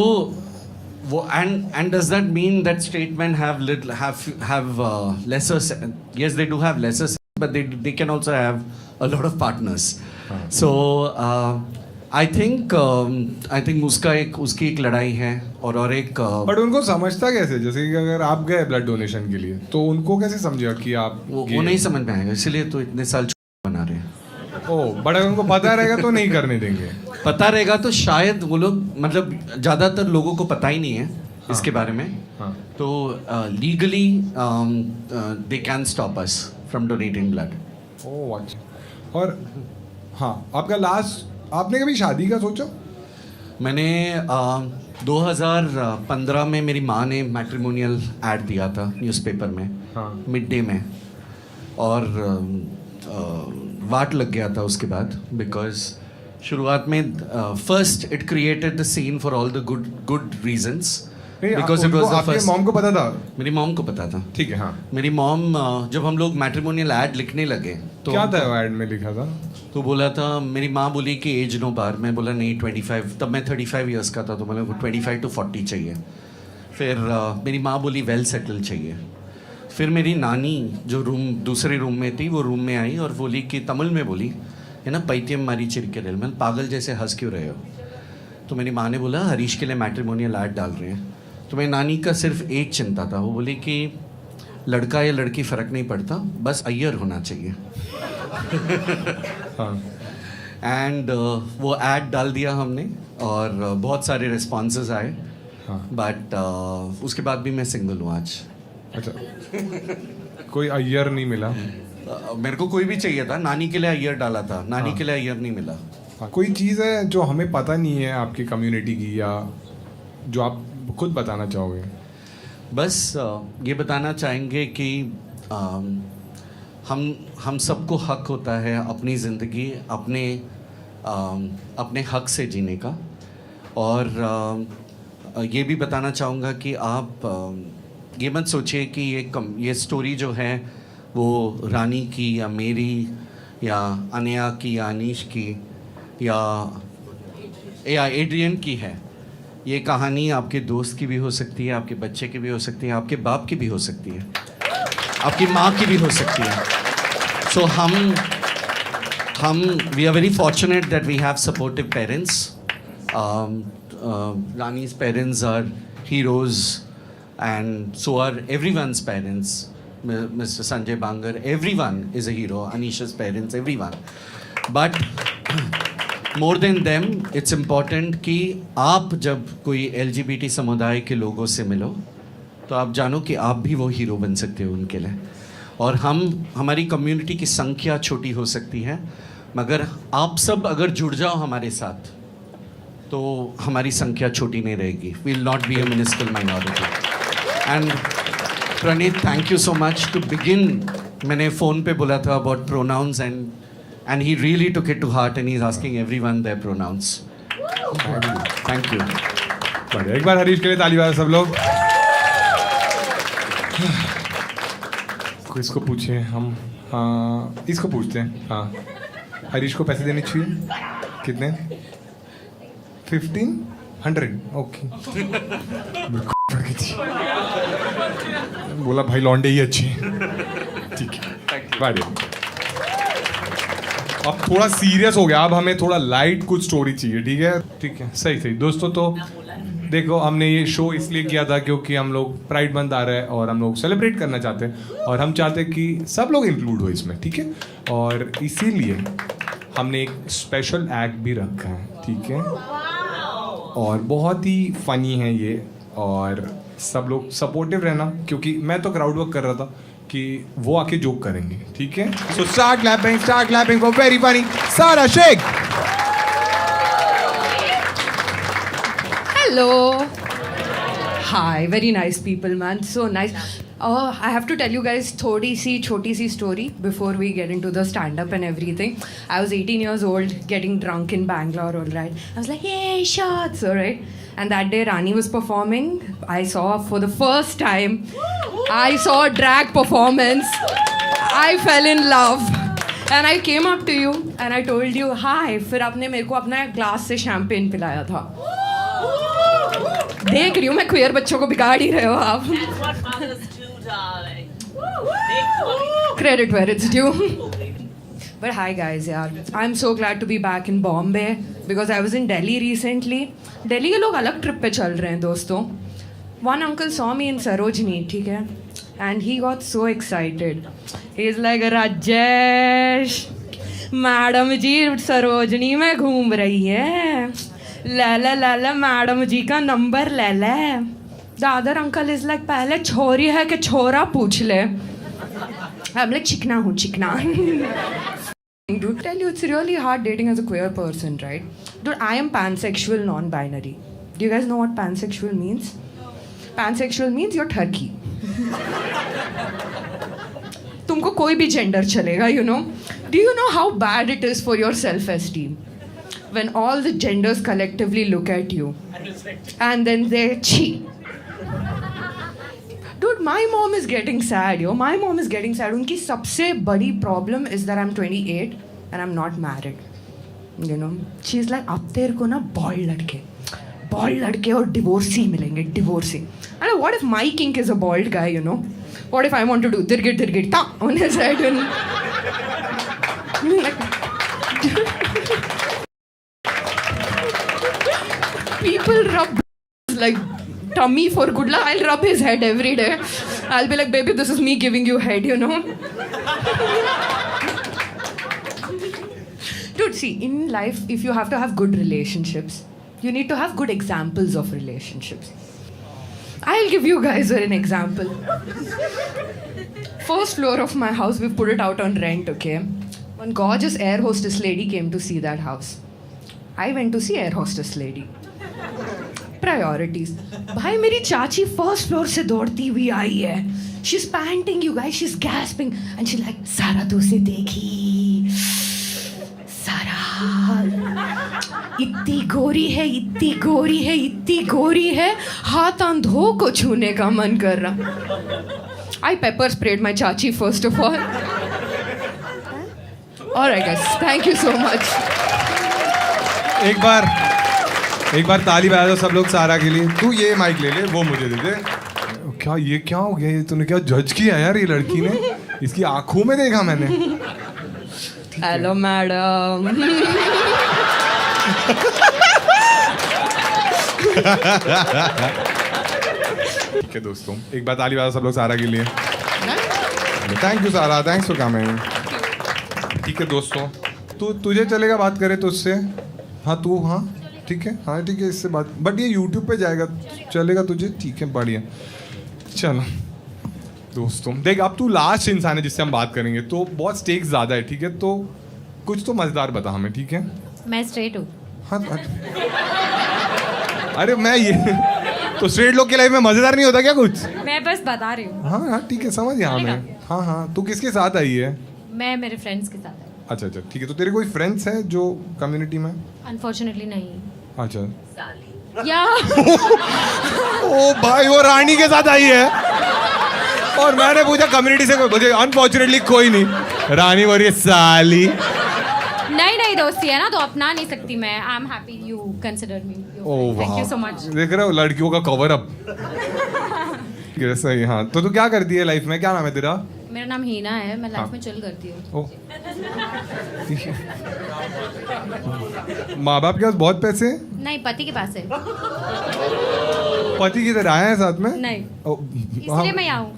Speaker 6: वो and does that mean that straight man have lesser, yes they do have lesser, but they can also have a lot of partners. So I think उसकी एक लड़ाई है और एक
Speaker 1: बट उनको समझता कैसे? जैसे कि अगर आप गए ब्लड डोनेशन के लिए तो उनको कैसे समझेगा कि आप
Speaker 6: वो नहीं समझ में आएगा, इसलिए तो इतने साल बना रहे हैं।
Speaker 1: ओ, बट अगर उनको पता रहेगा तो नहीं करने देंगे।
Speaker 6: पता रहेगा तो शायद वो लोग, मतलब ज़्यादातर लोगों को पता ही नहीं है इसके बारे में।
Speaker 1: हाँ।
Speaker 6: तो legally they can stop us from donating blood.
Speaker 1: ओह अच्छा। और हाँ, आपका लास्ट, आपने कभी शादी का सोचा?
Speaker 6: मैंने 2015 में मेरी माँ ने मैट्रिमोनियल ऐड दिया था न्यूज़पेपर में,
Speaker 1: हाँ।
Speaker 6: मिड डे में, और वाट लग गया था उसके बाद, बिकॉज शुरुआत में first it created the scene for all the good reasons, because it was the
Speaker 1: आपके
Speaker 6: फर्स्ट।
Speaker 1: मॉम को पता था?
Speaker 6: मेरी मॉम को पता था।
Speaker 1: ठीक है। हाँ,
Speaker 6: मेरी मॉम जब हम लोग मैट्रिमोनियल ऐड लिखने लगे तो
Speaker 1: क्या था वो ऐड में लिखा था?
Speaker 6: तो बोला था, मेरी माँ बोली कि एज नो बार, मैं बोला नहीं 25, तब मैं 35 इयर्स का था, तो मैंने 25 to 40 चाहिए। फिर मेरी माँ बोली वेल सेटल चाहिए। फिर मेरी नानी जो दूसरे रूम में थी वो रूम में आई और बोली कि तमिल में बोली, है ना, पैत्यम मारी चिरके रेल, मैं पागल जैसे हंस क्यों रहे हो। तो मेरी माँ ने बोला हरीश के लिए मैट्रिमोनियल ऐड डाल रहे हैं। तो मेरी नानी का सिर्फ एक चिंता था, वो बोली कि लड़का या लड़की फ़र्क नहीं पड़ता, बस अय्यर होना चाहिए।
Speaker 1: हाँ।
Speaker 6: एंड वो ऐड डाल दिया हमने और बहुत सारे रिस्पॉन्सेज आए।
Speaker 1: हाँ।
Speaker 6: बट उसके बाद भी मैं सिंगल हूँ आज।
Speaker 1: अच्छा, कोई अय्यर नहीं मिला?
Speaker 6: मेरे को कोई भी चाहिए था, नानी के लिए अय्यर डाला था, नानी के लिए अय्यर नहीं मिला।
Speaker 1: कोई चीज़ है जो हमें पता नहीं है आपकी कम्युनिटी की, या जो आप खुद बताना चाहोगे?
Speaker 6: बस ये बताना चाहेंगे कि हम सबको हक होता है अपनी ज़िंदगी अपने हक से जीने का। और ये भी बताना चाहूँगा कि आप ये मत सोचिए कि ये स्टोरी जो है वो रानी की या मेरी या अनया की या अनीश की या एड्रियन की है। ये कहानी आपके दोस्त की भी हो सकती है, आपके बच्चे की भी हो सकती है, आपके बाप की भी हो सकती है, आपकी माँ की भी हो सकती है। सो हम we are very fortunate that we have supportive parents. Rani's parents are heroes, and so are everyone's parents. Mr. Sanjay Bangar, everyone is a hero. Anisha's parents, everyone. But more than them, it's important कि आप जब कोई LGBT समुदाय के लोगों से मिलो तो आप जानो कि आप भी वो हीरो बन सकते हो उनके लिए। और हमारी कम्युनिटी की संख्या छोटी हो सकती है, मगर आप सब अगर जुड़ जाओ हमारे साथ तो हमारी संख्या छोटी नहीं रहेगी। We will not be a minuscule minority. And Praneet, thank you so much to begin. मैंने फ़ोन पे बोला था about pronouns and he really took it to heart and he is asking everyone their pronouns. Thank you.
Speaker 1: एक बार हरीश के लिए ताली बजाओ सब लोग। इसको पूछिए हम, इसको पूछते हैं। हाँ, हरीश को पैसे देने चाहिए कितने? 1500। ओके। बोला भाई लौंडे ही अच्छे। ठीक है, बढ़िया। अब थोड़ा सीरियस हो गया, अब हमें थोड़ा लाइट कुछ स्टोरी चाहिए। ठीक है, ठीक है, सही सही। दोस्तों तो देखो, हमने ये शो इसलिए किया था क्योंकि हम लोग प्राइड मंथ आ रहा है और हम लोग सेलिब्रेट करना चाहते हैं और हम चाहते हैं कि सब लोग इंक्लूड हो इसमें। ठीक है, और इसीलिए हमने एक स्पेशल एक्ट भी रखा है। ठीक है, और बहुत ही फनी है ये, और सब लोग सपोर्टिव रहना क्योंकि मैं तो क्राउड वर्क कर रहा था कि वो आके जोक करेंगे। ठीक है, so start clapping for very funny सारा Sheikh.
Speaker 7: Hello. Hi, very nice people, man. So nice. I have to tell you guys choti si story before we get into the stand-up and everything. I was 18 years old, getting drunk in Bangalore, all right. I was like, yay, shots, all right. And that day, Rani was performing. I saw for the first time, I saw a drag performance. I fell in love. And I came up to you and I told you, hi. फिर आपने मेरे को अपना glass से champagne पिलाया था। देख रही हूँ मैं, क्वियर बच्चों को बिगाड़ ही रहे हो आप। Credit where it's due. But hi guys, यार, I'm so glad to be back in Bombay because I was in Delhi recently. Delhi के लोग अलग ट्रिप पे चल रहे हैं दोस्तों। One uncle saw me in Sarojini, ठीक है, and he got so excited. He's like, Rajesh, madam ji Sarojini में घूम रही है, ले मैडम जी का नंबर ले। दादर अंकल इज लाइक, पहले छोरी है कि छोरा पूछ ले। I'm like, चिकना हूँ, चिकना। Dude, tell you, it's really hard dating as a queer person, right? Dude, I am pansexual, non-binary. Do you guys know what pansexual means? Pansexual means you're turkey. तुमको कोई भी जेंडर चलेगा, you know? Do you know how bad it is for your self-esteem? When all the genders collectively look at you and then they cheat. Dude, my mom is getting sad, yo. My mom is getting sad. उनकी सबसे बड़ी problem is that I'm 28 and I'm not married. You know, she's like, अब तेरे को ना bald लड़के और divorcee मिलेंगे, divorcee. I know, what if my kink is a bald guy, you know? What if I want to do dirgit ta on his head and people rub like tummy for good luck. I'll rub his head every day. I'll be like, baby, this is me giving you head, you know. Dude, see, in life, if you have to have good relationships, you need to have good examples of relationships. I'll give you guys an example. First floor of my house, we put it out on rent, okay? One gorgeous air hostess lady came to see that house. I went to see air hostess lady. Priorities. भाई मेरी चाची first floor से दौड़ती हुई आई है. She's panting, you guys. She's gasping, and she's like, सारा तो उसे देखी. सारा इतनी गोरी है, इतनी गोरी है, इतनी गोरी है. हाथ अंधों को छूने का मन कर रहा. I pepper sprayed my chachi first of all. Alright guys, thank you so much.
Speaker 1: एक बार ताली बजा दो सब लोग सारा के लिए. तू ये माइक ले ले, वो मुझे दे दे. क्या ये क्या हो गया? ये तूने क्या जज किया यार? ये लड़की ने, इसकी आंखों में देखा मैंने.
Speaker 7: Hello madam.
Speaker 1: ठीक है दोस्तों, एक बार ताली बजा सब लोग सारा के लिए. थैंक यू सारा, थैंक्स फॉर कमिंग. ठीक है दोस्तों, तुझे चलेगा बात करे तो उससे? हाँ तू, हाँ ठीक है, हाँ ठीक है, इससे बात. बट ये यूट्यूब पे जाएगा, चलेगा तुझे? ठीक है, बढ़िया. चलो दोस्तों, देख अब तू लास्ट इंसान है जिससे हम बात करेंगे, तो बहुत स्टेक्स ज़्यादा है. ठीक है, तो कुछ तो मज़ेदार बता हमें. ठीक है,
Speaker 8: मैं स्ट्रेट हूँ.
Speaker 1: हाँ. अरे मैं ये तो स्ट्रेट लोग की लाइफ में मज़ेदार नहीं होता क्या कुछ?
Speaker 8: मैं बस बता रही हूँ.
Speaker 1: हाँ हाँ ठीक है, समझ गया मैं. हाँ हाँ, तू किसके साथ आई है?
Speaker 8: मैं मेरे फ्रेंड्स के साथ आई.
Speaker 1: अच्छा अच्छा ठीक है, तो तेरे कोई फ्रेंड्स हैं जो कम्युनिटी में?
Speaker 8: अनफॉर्चुनेटली नहीं.
Speaker 1: अच्छा.
Speaker 8: या
Speaker 1: ओ भाई, वो रानी के साथ आई है और मैंने पूछा कम्युनिटी से कोई, मुझे अनफॉर्चुनेटली कोई नहीं. रानी बोल रही है साली.
Speaker 8: नहीं दोस्ती है ना, तो अपना नहीं सकती मैं. I am happy you consider me.
Speaker 1: Oh
Speaker 8: thank you so much.
Speaker 1: देख रहे हो लड़कियों का कवर अप. सही. हाँ तो तू क्या करती है लाइफ में? क्या नाम है तेरा?
Speaker 8: मेरा नाम हीना है. मैं लाइफ
Speaker 1: हाँ.
Speaker 8: में चिल करती हूँ.
Speaker 1: ओ. माँ बाप के पास बहुत पैसे हैं?
Speaker 8: नहीं, पति के पास है.
Speaker 1: पति किधर आए हैं साथ में?
Speaker 8: नहीं,
Speaker 1: ओ,
Speaker 8: इसलिए मैं यहाँ हूँ.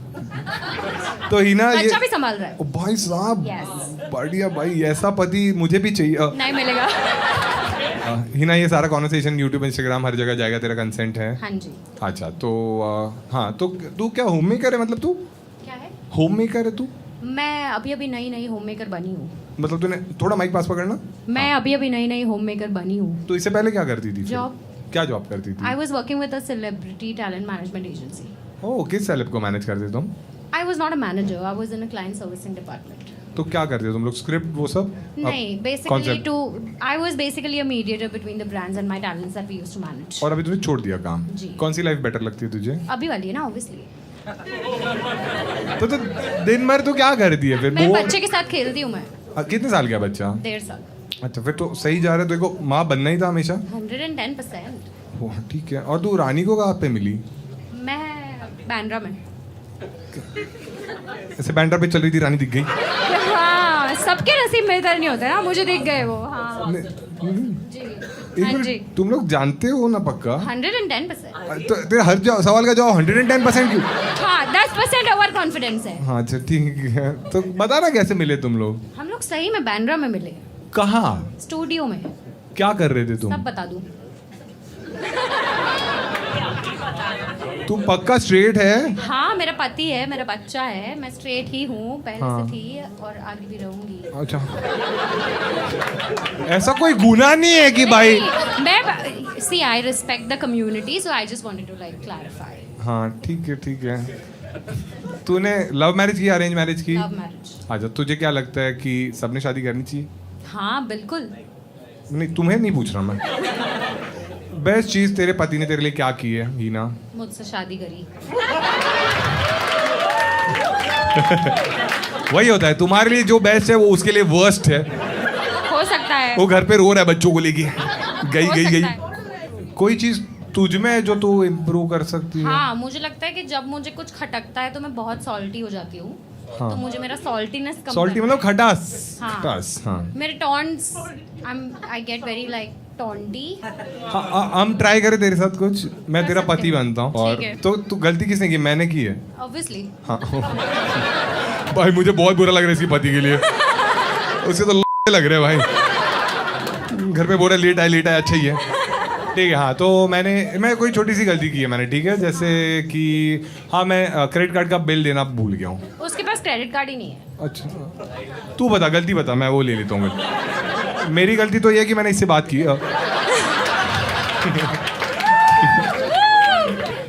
Speaker 1: तो हिना ये
Speaker 8: बच्चा भी संभाल रहा है.
Speaker 1: ओ भाई साहब,
Speaker 8: Yes.
Speaker 1: बढ़िया भाई, ऐसा पति मुझे भी चाहिए.
Speaker 8: नहीं मिलेगा.
Speaker 1: हिना ये सारा कॉन्वर्सेशन यूट्यूब इंस्टाग्राम हर जगह जाएगा, तेरा कंसेंट है?
Speaker 8: हाँ जी.
Speaker 1: अच्छा तो हाँ, तो तू क्या होम मेकर है? मतलब तू
Speaker 8: क्या है?
Speaker 1: होम मेकर है तू?
Speaker 8: मैं अभी नई होम मेकर बनी हूँ.
Speaker 1: मतलब तूने थोड़ा माइक पास पकड़ना.
Speaker 8: मैं अभी नई होम मेकर बनी हूँ.
Speaker 1: तो इससे पहले क्या करती थी?
Speaker 8: जॉब.
Speaker 1: क्या जॉब करती थी?
Speaker 8: I was working with a celebrity talent management agency.
Speaker 1: ओह, किस सेलेब को मैनेज करते तुम?
Speaker 8: I was not a manager. I was in a client servicing department.
Speaker 1: तो क्या करते हो तुम लोग? स्क्रिप्ट वो सब?
Speaker 8: नहीं, basically
Speaker 1: concept?
Speaker 8: I was basically a mediator between the brands and my talents that we used to manage.
Speaker 1: और अभी तूने छोड़ दिया काम?
Speaker 8: जी.
Speaker 1: कौन सी लाइफ बेटर लगती है तुझे?
Speaker 8: अभी वाली है ना, obviously.
Speaker 1: तो दिन भर तू क्या करती है फिर?
Speaker 8: मेरे
Speaker 1: वो
Speaker 8: बच्चे के साथ खेलती हूँ मैं.
Speaker 1: कितने साल का बच्चा?
Speaker 8: 1.5 साल.
Speaker 1: अच्छा, फिर तो सही जा रहा है. देखो माँ बनना ही था हमेशा.
Speaker 8: 110%.
Speaker 1: ओह, ठीक है. और तू रानी को कहाँ पे मिली?
Speaker 8: मैं बैंड्रा में.
Speaker 1: ऐसे बैंड्रा पे चल रही थी, रानी दिख गई?
Speaker 8: हाँ, सबके नसीब में इधर नहीं होते ना. मुझे दिख गए वो. हाँ जी.
Speaker 1: एक
Speaker 8: हाँ
Speaker 1: मिनट,
Speaker 8: जी.
Speaker 1: तुम लोग जानते हो ना पक्का?
Speaker 8: 110%.
Speaker 1: तो तेरे हर सवाल का जवाब 110% क्यों?
Speaker 8: हाँ, 10% ओवर कॉन्फिडेंस है.
Speaker 1: हाँ अच्छा ठीक है, तो बता ना कैसे मिले तुम लोग?
Speaker 8: हम लोग सही में बैंड्रा में मिले.
Speaker 1: कहाँ?
Speaker 8: स्टूडियो में.
Speaker 1: क्या कर रहे थे
Speaker 8: सब
Speaker 1: तुम?
Speaker 8: बता दूं.
Speaker 1: तू पक्का स्ट्रेट है?
Speaker 8: हाँ, मेरा पति है, मेरा बच्चा है. मैं स्ट्रेट ही हूँ, पहले
Speaker 1: हाँ.
Speaker 8: से थी और आगे भी रहूंगी.
Speaker 1: अच्छा, ऐसा कोई गुनाह नहीं है कि भाई.
Speaker 8: मैं see I respect the community, so I just wanted to like clarify.
Speaker 1: हाँ ठीक है ठीक है. तूने लव मैरिज की, अरेंज मैरिज की?
Speaker 8: Love marriage.
Speaker 1: अच्छा, तुझे क्या लगता है कि सबने शादी करनी चाहिए?
Speaker 8: हाँ बिल्कुल.
Speaker 1: नहीं, तुम्हें नहीं पूछ रहा मैं. बेस्ट चीज तेरे पति ने तेरे लिए क्या की है हीना?
Speaker 8: मुझसे शादी करी.
Speaker 1: वही होता है, तुम्हारे लिए जो बेस्ट है वो उसके लिए वर्स्ट है.
Speaker 8: हो सकता है.
Speaker 1: वो घर पे रो रहा है बच्चों को लेके. गई
Speaker 8: हो
Speaker 1: गई
Speaker 8: सकता
Speaker 1: गई.
Speaker 8: है.
Speaker 1: कोई चीज तुझ में है जो तू इम्प्रूव कर सकती है?
Speaker 8: हाँ, मुझे लगता है कि जब मुझे कुछ खटकता है तो मैं बहुत सॉल्टी हो जाती हूँ.
Speaker 1: हाँ.
Speaker 8: तो मुझे मेरा सॉल्टीनेस कम
Speaker 1: सॉल्टी
Speaker 8: करना
Speaker 1: मतलब खटास?
Speaker 8: हाँ.
Speaker 1: खटास, हाँ.
Speaker 8: मेरे taunts, I get very like taunty.
Speaker 1: हाँ, हम ट्राई करें तेरे साथ कुछ. मैं तेरा
Speaker 8: सकते
Speaker 1: पति
Speaker 8: हैं.
Speaker 1: बनता हूँ. और
Speaker 8: ठीक है.
Speaker 1: तो तू गलती किसने की? मैंने की है.
Speaker 8: ऑब्वियसली.
Speaker 1: हाँ. भाई मुझे बहुत बुरा लग रहा है इसकी पति के लिए. उसे तो लग रहा है भाई. घर पे बोल रहा लेट आया अच्छा ही है. ठीक है. हाँ, तो मैं कोई छोटी सी गलती की है मैंने. ठीक है, जैसे कि हाँ, मैं क्रेडिट कार्ड का बिल देना भूल गया हूँ.
Speaker 8: उसके पास क्रेडिट कार्ड ही नहीं है.
Speaker 1: अच्छा, तू बता, गलती बता, मैं वो ले लेता हूँ. मेरी गलती तो ये है कि मैंने इससे बात की.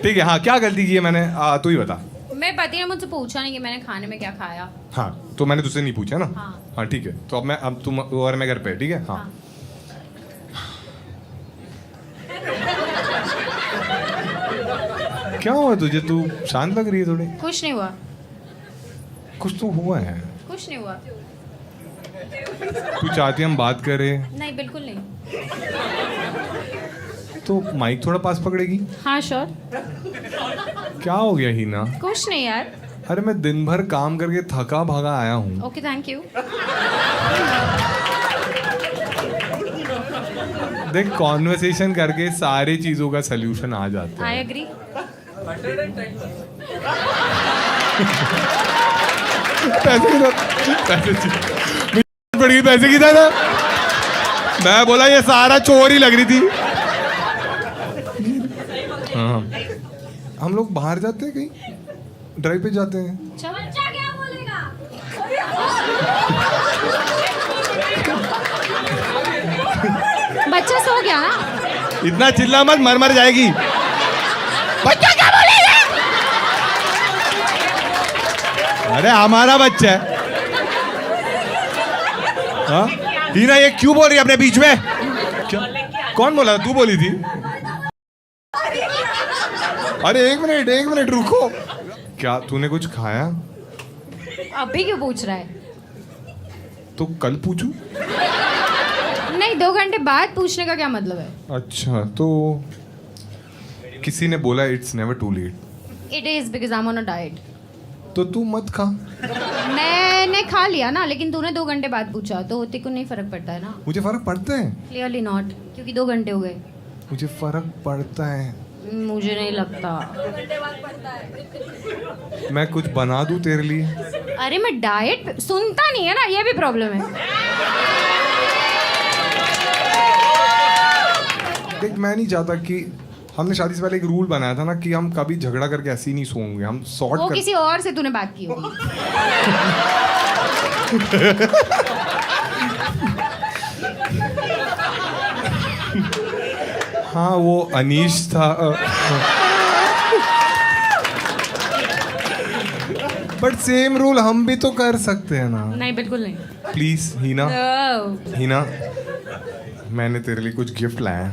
Speaker 1: ठीक है, हाँ क्या गलती की है मैंने, तू ही बता।
Speaker 8: मेरे पति ने मुझसे पूछा नहीं कि मैंने खाने में क्या खाया।
Speaker 1: हाँ तो मैंने तुझसे नहीं पूछा ना।
Speaker 8: हाँ।
Speaker 1: हाँ ठीक है, तो अब तुम और मैं घर पे, ठीक है। हाँ, क्या हुआ तुझे, तू शांत लग रही है थोड़ी।
Speaker 8: कुछ नहीं हुआ।
Speaker 1: कुछ तो हुआ है।
Speaker 8: कुछ नहीं हुआ।
Speaker 1: तू चाहती है हम बात करें
Speaker 8: नहीं बिल्कुल नहीं।
Speaker 1: तो माइक थोड़ा पास पकड़ेगी।
Speaker 8: हाँ श्योर।
Speaker 1: क्या हो गया हीना?
Speaker 8: कुछ नहीं यार।
Speaker 1: अरे मैं दिन भर काम करके थका भागा आया हूँ।
Speaker 8: Okay thank you.
Speaker 1: देख कॉन्वर्सेशन करके सारी चीजों का सलूशन आ जाता
Speaker 8: आई
Speaker 1: है।
Speaker 8: एग्री।
Speaker 1: पैसे पड़ गई, पैसे की था। मैं बोला ये सारा चोर ही लग रही थी। हाँ हम लोग बाहर जाते हैं, कहीं ड्राइव पे जाते हैं।
Speaker 8: बच्चा क्या बोलेगा? बच्चा सो गया ना?
Speaker 1: इतना चिल्ला मत, मर जाएगी। बच्चा क्या बोलेगा? अरे हमारा बच्चा है। हाँ हीना ये क्यों बोल रही है अपने बीच में? क्या? कौन बोला? तू बोली थी। अरे एक मिनट रुको। क्या तूने कुछ खाया?
Speaker 8: अभी क्यों पूछ रहा है?
Speaker 1: तो कल पूछू।
Speaker 8: नहीं 2 घंटे बाद पूछने का क्या मतलब है?
Speaker 1: अच्छा तो किसी ने बोला it's never too late.
Speaker 8: It is because I am on a diet.
Speaker 1: तो तू मत खा।
Speaker 8: मैंने खा लिया ना, लेकिन तूने 2 घंटे बाद पूछा तो तेरे को नहीं फर्क पड़ता है ना?
Speaker 1: मुझे फर्क पड़ता है।
Speaker 8: क्लियरली नॉट, क्योंकि 2 घंटे हो गए।
Speaker 1: मुझे फर्क पड़ता है।
Speaker 8: मुझे नहीं लगता।
Speaker 1: मैं कुछ बना दूं तेरे लिए?
Speaker 8: अरे मैं डाइट सुनता नहीं है ना, ये भी प्रॉब्लम है।
Speaker 1: देख मैं नहीं चाहता कि हमने शादी से पहले एक रूल बनाया था ना कि हम कभी झगड़ा करके ऐसे ही नहीं सोएंगे, हम सॉर्ट
Speaker 8: वो
Speaker 1: कर।
Speaker 8: किसी और से तूने बात की होगी।
Speaker 1: हाँ वो अनीश था। बट सेम रूल हम भी तो कर सकते हैं ना।
Speaker 8: नहीं बिल्कुल नहीं।
Speaker 1: Please Hina.
Speaker 8: No.
Speaker 1: हीना मैंने तेरे लिए कुछ गिफ्ट लाया है।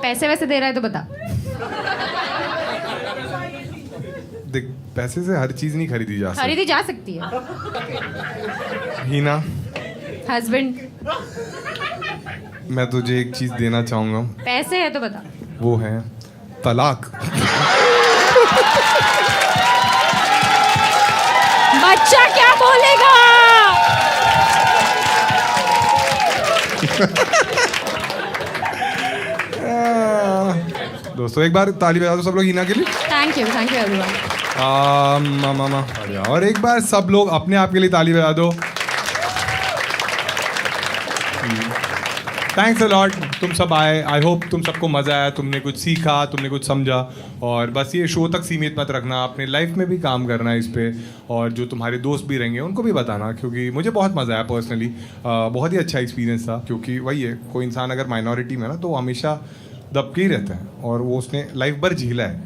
Speaker 8: पैसे वैसे दे रहा है तो बता।
Speaker 1: देख पैसे से हर चीज नहीं खरीदी जा सकती।
Speaker 8: खरीदी जा सकती है।
Speaker 1: हीना
Speaker 8: हस्बैंड
Speaker 1: मैं तुझे एक चीज देना चाहूंगा।
Speaker 8: पैसे है तो बता।
Speaker 1: वो है तलाक।
Speaker 8: बच्चा क्या बोलेगा?
Speaker 1: दोस्तों एक बार ताली बजा दो सब लोग हीना के लिए।
Speaker 8: Thank you everyone.
Speaker 1: बढ़िया। और एक बार सब लोग अपने आप के लिए ताली बजा दो। थैंक्स अ लॉट, तुम सब आए। आई होप तुम सबको मज़ा आया, तुमने कुछ सीखा, तुमने कुछ समझा। और बस ये शो तक सीमित मत रखना, अपने लाइफ में भी काम करना है इस पे। और जो तुम्हारे दोस्त भी रहेंगे उनको भी बताना, क्योंकि मुझे बहुत मज़ा आया पर्सनली। बहुत ही अच्छा एक्सपीरियंस था, क्योंकि वही है कोई इंसान अगर माइनॉरिटी में ना तो हमेशा दबके ही रहता है, और वो उसने लाइफ भर झीला है,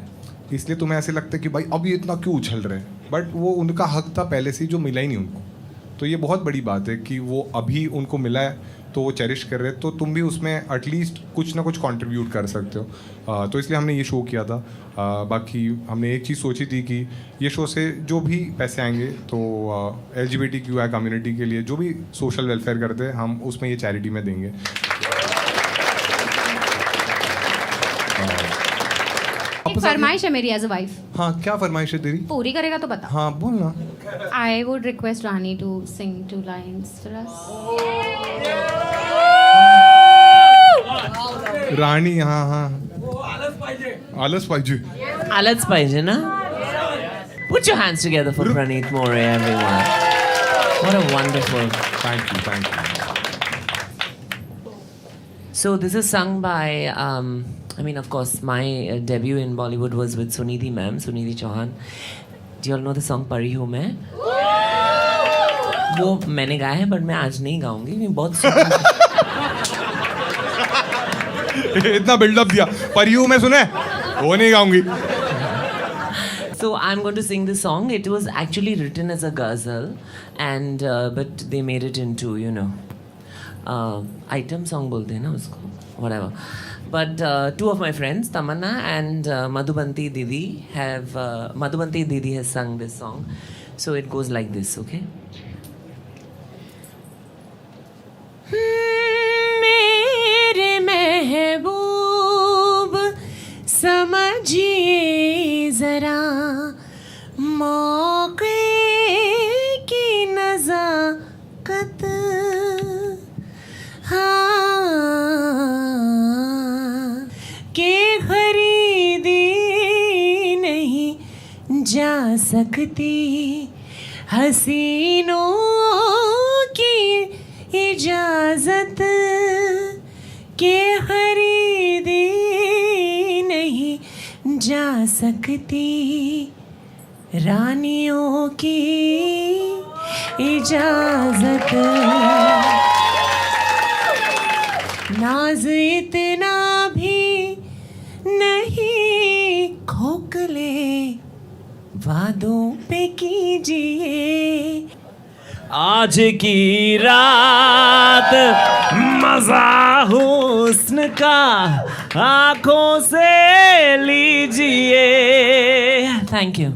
Speaker 1: इसलिए तुम्हें ऐसे लगता है कि भाई अब ये इतना क्यों उछल रहे हैं। बट वो उनका हक था पहले से, जो मिला ही नहीं उनको। तो ये बहुत बड़ी बात है कि वो अभी उनको मिला है तो वो चेरिश कर रहे हैं, तो तुम भी उसमें एटलीस्ट कुछ ना कुछ कंट्रीब्यूट कर सकते हो। तो इसलिए हमने ये शो किया था। बाकी हमने एक चीज़ सोची थी कि ये शो से जो भी पैसे आएंगे तो LGBTQI कम्युनिटी के लिए जो भी सोशल वेलफेयर करते हैं हम उसमें ये चैरिटी में देंगे।
Speaker 8: एक फरमाइश है मेरी एज अ वाइफ।
Speaker 1: हाँ क्या फरमाइश है तेरी?
Speaker 8: पूरी करेगा तो बता।
Speaker 1: हाँ बोलना।
Speaker 8: I would request Rani to sing 2 lines for us.
Speaker 1: राणी हाँ हाँ आलस पाहिजे।
Speaker 2: आलच पाहिजे ना? Put your hands together for Praneeth More, everyone. What a wonderful.
Speaker 1: Thank you.
Speaker 2: So this is sung by, I mean, of course, my debut in Bollywood was with Sunidhi ma'am, Sunidhi Chauhan. Do you all know the song परी हूँ मैं? वो मैंने गाया है, but मैं आज नहीं गाऊंगी। मैं बहुत
Speaker 1: इतना बिल्डअप दिया पर यू में सुने वो नहीं गाऊंगी.
Speaker 2: So I'm going to sing this song. It was actually written as a ghazal, and but they made it into, you know, item song bolte hain na usko, whatever. But two of my friends, Tamanna and Madhubanti Didi, has sung this song. So it goes like this, okay? मेरे महबूब समझिए जरा मौके की नज़ाकत, हाँ के खरीदी नहीं जा सकती हसीनों की इजाजत, के खरीदी नहीं जा सकती रानियों की इजाजत. नाज इतना भी नहीं खोखले वादों पे कीजिए, आज की रात मजा हुस्न का आंखों से लीजिए. Thank you.